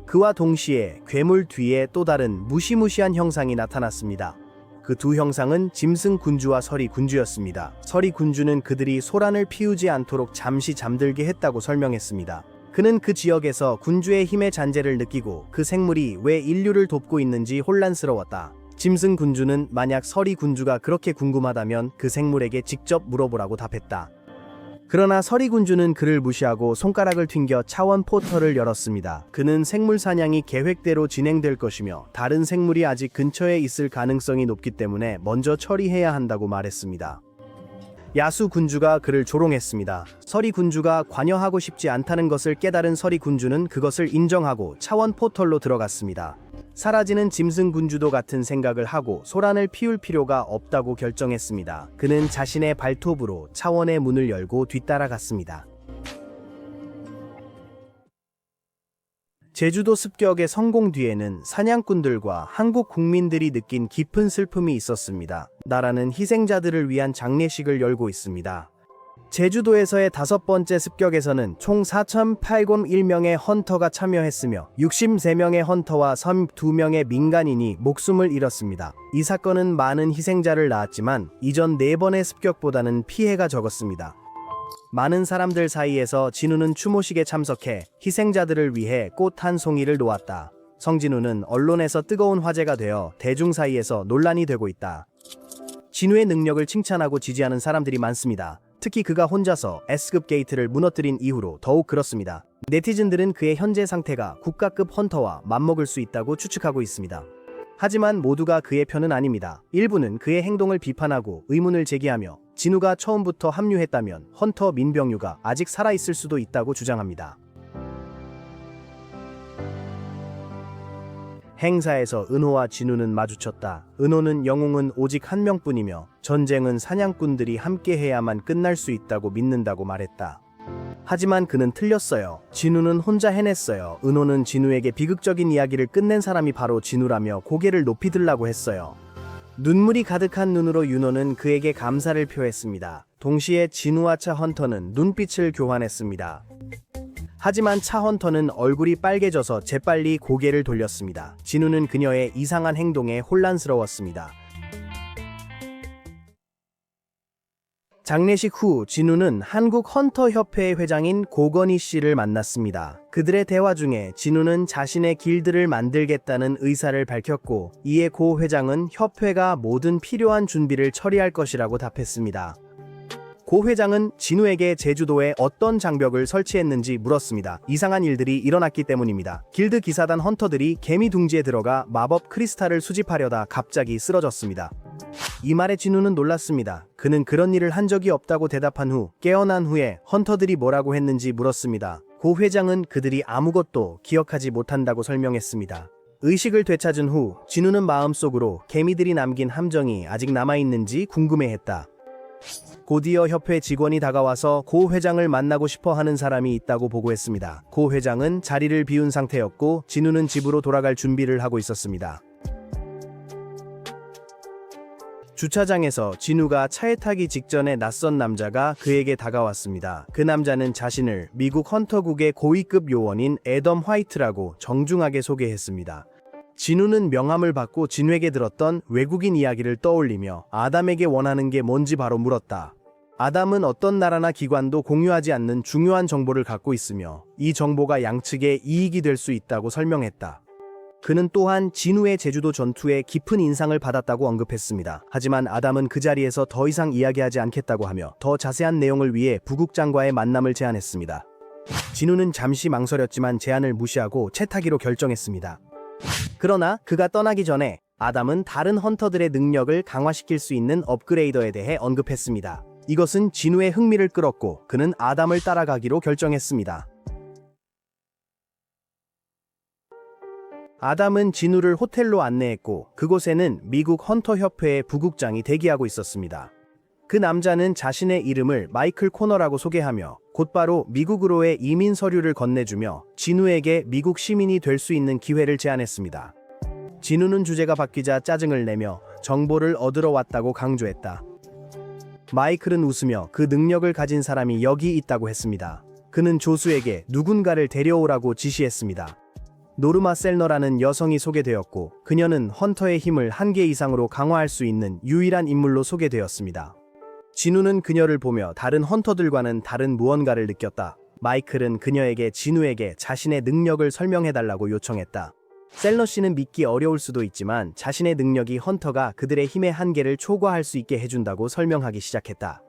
그와 동시에 괴물 뒤에 또 다른 무시무시한 형상이 나타났습니다. 그 두 형상은 짐승 군주와 서리 군주였습니다. 서리 군주는 그들이 소란을 피우지 않도록 잠시 잠들게 했다고 설명했습니다. 그는 그 지역에서 군주의 힘의 잔재를 느끼고 그 생물이 왜 인류를 돕고 있는지 혼란스러웠다. 짐승 군주는 만약 서리 군주가 그렇게 궁금하다면 그 생물에게 직접 물어보라고 답했다. 그러나 서리 군주는 그를 무시하고 손가락을 튕겨 차원 포털을 열었습니다. 그는 생물 사냥이 계획대로 진행될 것이며 다른 생물이 아직 근처에 있을 가능성이 높기 때문에 먼저 처리해야 한다고 말했습니다. 야수 군주가 그를 조롱했습니다. 서리 군주가 관여하고 싶지 않다는 것을 깨달은 서리 군주는 그것을 인정하고 차원 포털로 들어갔습니다. 사라지는 짐승 군주도 같은 생각을 하고 소란을 피울 필요가 없다고 결정했습니다. 그는 자신의 발톱으로 차원의 문을 열고 뒤따라갔습니다. 제주도 습격의 성공 뒤에는 사냥꾼들과 한국 국민들이 느낀 깊은 슬픔이 있었습니다. 나라는 희생자들을 위한 장례식을 열고 있습니다. 제주도에서의 5번째 습격에서는 총 4,801명의 헌터가 참여했으며 63명의 헌터와 32명의 민간인이 목숨을 잃었습니다. 이 사건은 많은 희생자를 낳았지만 이전 4번의 습격보다는 피해가 적었습니다. 많은 사람들 사이에서 진우는 추모식에 참석해 희생자들을 위해 꽃 한 송이를 놓았다. 성진우는 언론에서 뜨거운 화제가 되어 대중 사이에서 논란이 되고 있다. 진우의 능력을 칭찬하고 지지하는 사람들이 많습니다. 특히 그가 혼자서 S급 게이트를 무너뜨린 이후로 더욱 그렇습니다. 네티즌들은 그의 현재 상태가 국가급 헌터와 맞먹을 수 있다고 추측하고 있습니다. 하지만 모두가 그의 편은 아닙니다. 일부는 그의 행동을 비판하고 의문을 제기하며 진우가 처음부터 합류했다면 헌터 민병유가 아직 살아있을 수도 있다고 주장합니다. 행사에서 은호와 진우는 마주쳤다. 은호는 영웅은 오직 한 명뿐이며 전쟁은 사냥꾼들이 함께해야만 끝날 수 있다고 믿는다고 말했다. 하지만 그는 틀렸어요. 진우는 혼자 해냈어요. 은호는 진우에게 비극적인 이야기를 끝낸 사람이 바로 진우라며 고개를 높이 들라고 했어요. 눈물이 가득한 눈으로 윤호는 그에게 감사를 표했습니다. 동시에 진우와 차 헌터는 눈빛을 교환했습니다. 하지만 차 헌터는 얼굴이 빨개져서 재빨리 고개를 돌렸습니다. 진우는 그녀의 이상한 행동에 혼란스러웠습니다. 장례식 후 진우는 한국 헌터 협회의 회장인 고건희 씨를 만났습니다. 그들의 대화 중에 진우는 자신의 길드를 만들겠다는 의사를 밝혔고 이에 고 회장은 협회가 모든 필요한 준비를 처리할 것이라고 답했습니다. 고 회장은 진우에게 제주도에 어떤 장벽을 설치했는지 물었습니다. 이상한 일들이 일어났기 때문입니다. 길드 기사단 헌터들이 개미 둥지에 들어가 마법 크리스탈을 수집하려다 갑자기 쓰러졌습니다. 이 말에 진우는 놀랐습니다. 그는 그런 일을 한 적이 없다고 대답한 후 깨어난 후에 헌터들이 뭐라고 했는지 물었습니다. 고 회장은 그들이 아무것도 기억하지 못한다고 설명했습니다. 의식을 되찾은 후 진우는 마음속으로 개미들이 남긴 함정이 아직 남아있는지 궁금해했다. 곧이어 협회 직원이 다가와서 고 회장을 만나고 싶어 하는 사람이 있다고 보고했습니다. 고 회장은 자리를 비운 상태였고 진우는 집으로 돌아갈 준비를 하고 있었습니다. 주차장에서 진우가 차에 타기 직전에 낯선 남자가 그에게 다가왔습니다. 그 남자는 자신을 미국 헌터국의 고위급 요원인 애덤 화이트라고 정중하게 소개했습니다. 진우는 명함을 받고 진우에게 들었던 외국인 이야기를 떠올리며 아담에게 원하는 게 뭔지 바로 물었다. 아담은 어떤 나라나 기관도 공유하지 않는 중요한 정보를 갖고 있으며 이 정보가 양측에 이익이 될 수 있다고 설명했다. 그는 또한 진우의 제주도 전투에 깊은 인상을 받았다고 언급했습니다. 하지만 아담은 그 자리에서 더 이상 이야기하지 않겠다고 하며 더 자세한 내용을 위해 부국장과의 만남을 제안했습니다. 진우는 잠시 망설였지만 제안을 무시하고 차 타기로 결정했습니다. 그러나 그가 떠나기 전에 아담은 다른 헌터들의 능력을 강화시킬 수 있는 업그레이더에 대해 언급했습니다. 이것은 진우의 흥미를 끌었고 그는 아담을 따라가기로 결정했습니다. 아담은 진우를 호텔로 안내했고 그곳에는 미국 헌터 협회의 부국장이 대기하고 있었습니다. 그 남자는 자신의 이름을 마이클 코너라고 소개하며 곧바로 미국으로의 이민 서류를 건네주며 진우에게 미국 시민이 될 수 있는 기회를 제안했습니다. 진우는 주제가 바뀌자 짜증을 내며 정보를 얻으러 왔다고 강조했다. 마이클은 웃으며 그 능력을 가진 사람이 여기 있다고 했습니다. 그는 조수에게 누군가를 데려오라고 지시했습니다. 노르마 셀너라는 여성이 소개되었고 그녀는 헌터의 힘을 1개 이상으로 강화할 수 있는 유일한 인물로 소개되었습니다. 진우는 그녀를 보며 다른 헌터들과는 다른 무언가를 느꼈다. 마이클은 그녀에게 진우에게 자신의 능력을 설명해달라고 요청했다. 셀러 씨는 믿기 어려울 수도 있지만 자신의 능력이 헌터가 그들의 힘의 한계를 초과할 수 있게 해준다고 설명하기 시작했다.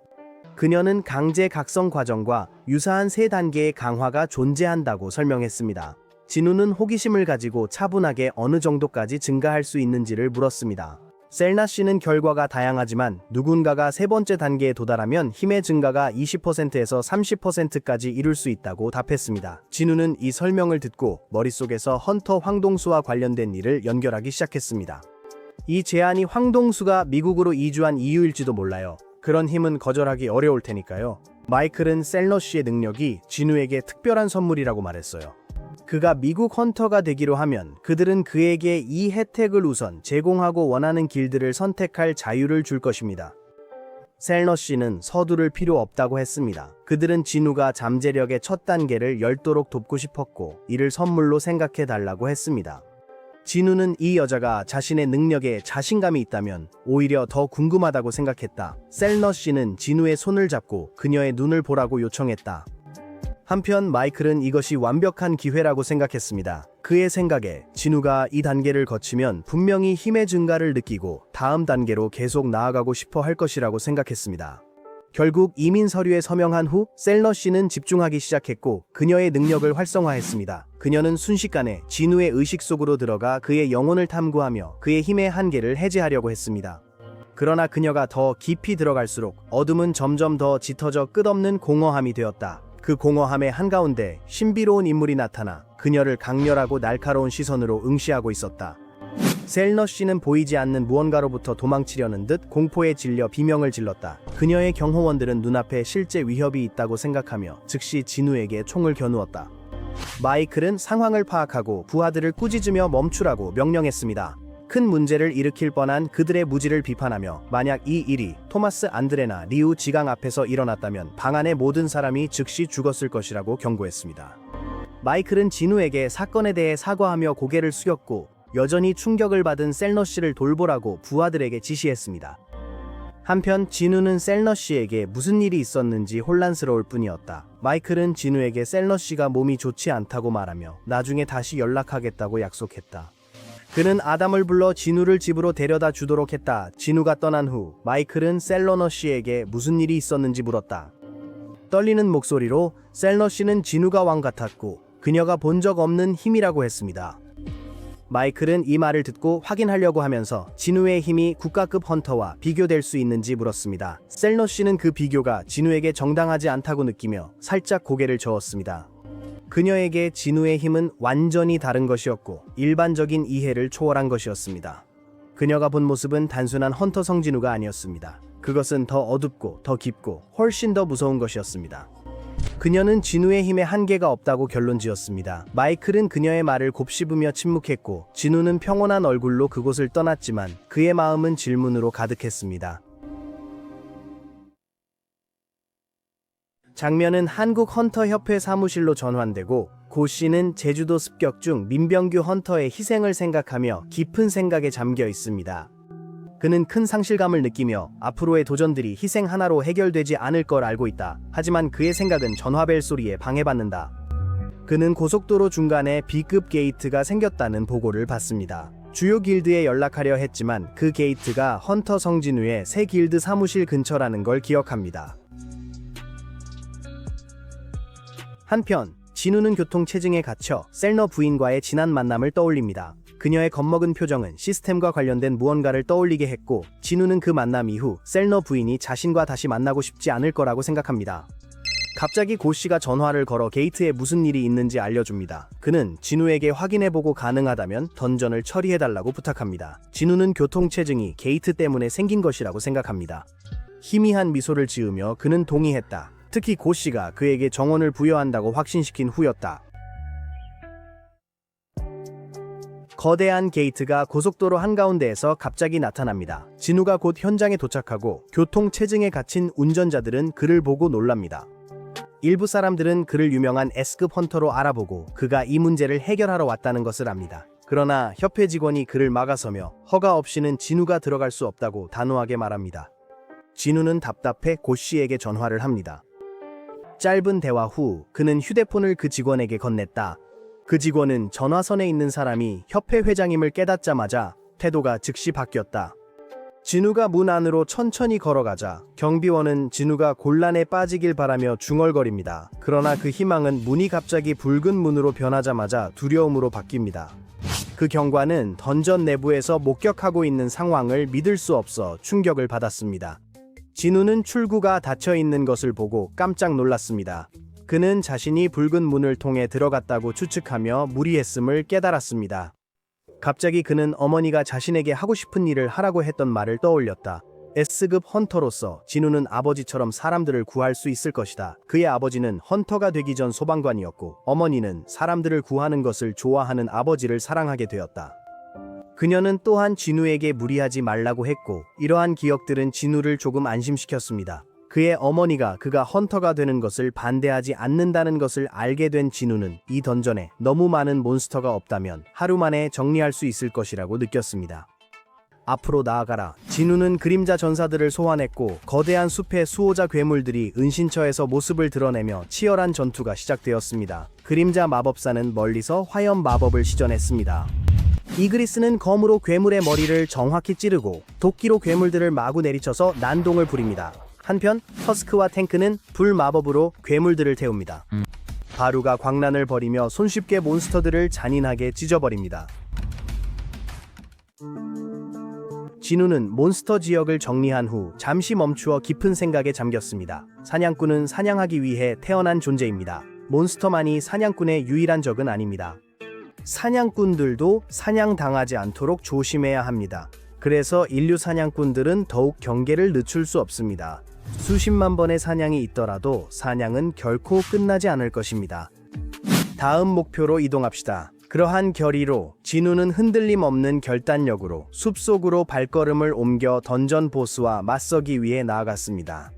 그녀는 강제 각성 과정과 유사한 3단계의 강화가 존재한다고 설명했습니다. 진우는 호기심을 가지고 차분하게 어느 정도까지 증가할 수 있는지를 물었습니다. 셀나 씨는 결과가 다양하지만 누군가가 3번째 단계에 도달하면 힘의 증가가 20%에서 30%까지 이룰 수 있다고 답했습니다. 진우는 이 설명을 듣고 머릿속에서 헌터 황동수와 관련된 일을 연결하기 시작했습니다. 이 제안이 황동수가 미국으로 이주한 이유일지도 몰라요. 그런 힘은 거절하기 어려울 테니까요. 마이클은 셀러 씨의 능력이 진우에게 특별한 선물이라고 말했어요. 그가 미국 헌터가 되기로 하면 그들은 그에게 이 혜택을 우선 제공하고 원하는 길드를 선택할 자유를 줄 것입니다. 셀러 씨는 서두를 필요 없다고 했습니다. 그들은 진우가 잠재력의 첫 단계를 열도록 돕고 싶었고 이를 선물로 생각해 달라고 했습니다. 진우는 이 여자가 자신의 능력에 자신감이 있다면 오히려 더 궁금하다고 생각했다. 셀러 씨는 진우의 손을 잡고 그녀의 눈을 보라고 요청했다. 한편 마이클은 이것이 완벽한 기회라고 생각했습니다. 그의 생각에 진우가 이 단계를 거치면 분명히 힘의 증가를 느끼고 다음 단계로 계속 나아가고 싶어 할 것이라고 생각했습니다. 결국 이민 서류에 서명한 후 셀러 씨는 집중하기 시작했고 그녀의 능력을 활성화했습니다. 그녀는 순식간에 진우의 의식 속으로 들어가 그의 영혼을 탐구하며 그의 힘의 한계를 해제하려고 했습니다. 그러나 그녀가 더 깊이 들어갈수록 어둠은 점점 더 짙어져 끝없는 공허함이 되었다. 그 공허함의 한가운데 신비로운 인물이 나타나 그녀를 강렬하고 날카로운 시선으로 응시하고 있었다. 셀러 씨는 보이지 않는 무언가로부터 도망치려는 듯 공포에 질려 비명을 질렀다. 그녀의 경호원들은 눈앞에 실제 위협이 있다고 생각하며 즉시 진우에게 총을 겨누었다. 마이클은 상황을 파악하고 부하들을 꾸짖으며 멈추라고 명령했습니다. 큰 문제를 일으킬 뻔한 그들의 무지를 비판하며 만약 이 일이 토마스 안드레나 리우 지강 앞에서 일어났다면 방 안의 모든 사람이 즉시 죽었을 것이라고 경고했습니다. 마이클은 진우에게 사건에 대해 사과하며 고개를 숙였고 여전히 충격을 받은 셀러 씨를 돌보라고 부하들에게 지시했습니다. 한편 진우는 셀러 씨에게 무슨 일이 있었는지 혼란스러울 뿐이었다. 마이클은 진우에게 셀러 씨가 몸이 좋지 않다고 말하며 나중에 다시 연락하겠다고 약속했다. 그는 아담을 불러 진우를 집으로 데려다 주도록 했다. 진우가 떠난 후 마이클은 셀러너 씨에게 무슨 일이 있었는지 물었다. 떨리는 목소리로 셀러 씨는 진우가 왕 같았고 그녀가 본 적 없는 힘이라고 했습니다. 마이클은 이 말을 듣고 확인하려고 하면서 진우의 힘이 국가급 헌터와 비교될 수 있는지 물었습니다. 셀러 씨는 그 비교가 진우에게 정당하지 않다고 느끼며 살짝 고개를 저었습니다. 그녀에게 진우의 힘은 완전히 다른 것이었고 일반적인 이해를 초월한 것이었습니다. 그녀가 본 모습은 단순한 헌터 성진우가 아니었습니다. 그것은 더 어둡고 더 깊고 훨씬 더 무서운 것이었습니다. 그녀는 진우의 힘에 한계가 없다고 결론지었습니다. 마이클은 그녀의 말을 곱씹으며 침묵했고 진우는 평온한 얼굴로 그곳을 떠났지만 그의 마음은 질문으로 가득했습니다. 장면은 한국 헌터 협회 사무실로 전환되고 고 씨는 제주도 습격 중 민병규 헌터의 희생을 생각하며 깊은 생각에 잠겨 있습니다. 그는 큰 상실감을 느끼며 앞으로의 도전들이 희생 하나로 해결되지 않을 걸 알고 있다. 하지만 그의 생각은 전화벨 소리에 방해받는다. 그는 고속도로 중간에 B급 게이트가 생겼다는 보고를 받습니다. 주요 길드에 연락하려 했지만 그 게이트가 헌터 성진우의 새 길드 사무실 근처라는 걸 기억합니다. 한편 진우는 교통체증에 갇혀 셀러 부인과의 지난 만남을 떠올립니다. 그녀의 겁먹은 표정은 시스템과 관련된 무언가를 떠올리게 했고 진우는 그 만남 이후 셀러 부인이 자신과 다시 만나고 싶지 않을 거라고 생각합니다. 갑자기 고 씨가 전화를 걸어 게이트에 무슨 일이 있는지 알려줍니다. 그는 진우에게 확인해보고 가능하다면 던전을 처리해달라고 부탁합니다. 진우는 교통체증이 게이트 때문에 생긴 것이라고 생각합니다. 희미한 미소를 지으며 그는 동의했다. 특히 고 씨가 그에게 정원을 부여한다고 확신시킨 후였다. 거대한 게이트가 고속도로 한가운데에서 갑자기 나타납니다. 진우가 곧 현장에 도착하고 교통체증에 갇힌 운전자들은 그를 보고 놀랍니다. 일부 사람들은 그를 유명한 S급 헌터로 알아보고 그가 이 문제를 해결하러 왔다는 것을 압니다. 그러나 협회 직원이 그를 막아서며 허가 없이는 진우가 들어갈 수 없다고 단호하게 말합니다. 진우는 답답해 고 씨에게 전화를 합니다. 짧은 대화 후 그는 휴대폰을 그 직원에게 건넸다. 그 직원은 전화선에 있는 사람이 협회 회장임을 깨닫자마자 태도가 즉시 바뀌었다. 진우가 문 안으로 천천히 걸어가자 경비원은 진우가 곤란에 빠지길 바라며 중얼거립니다. 그러나 그 희망은 문이 갑자기 붉은 문으로 변하자마자 두려움으로 바뀝니다. 그 경관은 던전 내부에서 목격하고 있는 상황을 믿을 수 없어 충격을 받았습니다. 진우는 출구가 닫혀 있는 것을 보고 깜짝 놀랐습니다. 그는 자신이 붉은 문을 통해 들어갔다고 추측하며 무리했음을 깨달았습니다. 갑자기 그는 어머니가 자신에게 하고 싶은 일을 하라고 했던 말을 떠올렸다. S급 헌터로서 진우는 아버지처럼 사람들을 구할 수 있을 것이다. 그의 아버지는 헌터가 되기 전 소방관이었고 어머니는 사람들을 구하는 것을 좋아하는 아버지를 사랑하게 되었다. 그녀는 또한 진우에게 무리하지 말라고 했고 이러한 기억들은 진우를 조금 안심시켰습니다. 그의 어머니가 그가 헌터가 되는 것을 반대하지 않는다는 것을 알게 된 진우는 이 던전에 너무 많은 몬스터가 없다면 하루 만에 정리할 수 있을 것이라고 느꼈습니다. 앞으로 나아가라. 진우는 그림자 전사들을 소환했고 거대한 숲의 수호자 괴물들이 은신처에서 모습을 드러내며 치열한 전투가 시작되었습니다. 그림자 마법사는 멀리서 화염 마법을 시전했습니다. 이그리스는 검으로 괴물의 머리를 정확히 찌르고 도끼로 괴물들을 마구 내리쳐서 난동을 부립니다. 한편 터스크와 탱크는 불 마법으로 괴물들을 태웁니다. 바루가 광란을 벌이며 손쉽게 몬스터들을 잔인하게 찢어버립니다. 진우는 몬스터 지역을 정리한 후 잠시 멈추어 깊은 생각에 잠겼습니다. 사냥꾼은 사냥하기 위해 태어난 존재입니다. 몬스터만이 사냥꾼의 유일한 적은 아닙니다. 사냥꾼들도 사냥당하지 않도록 조심해야 합니다. 그래서 인류 사냥꾼들은 더욱 경계를 늦출 수 없습니다. 수십만 번의 사냥이 있더라도 사냥은 결코 끝나지 않을 것입니다. 다음 목표로 이동합시다. 그러한 결의로 진우는 흔들림 없는 결단력으로 숲속으로 발걸음을 옮겨 던전 보스와 맞서기 위해 나아갔습니다.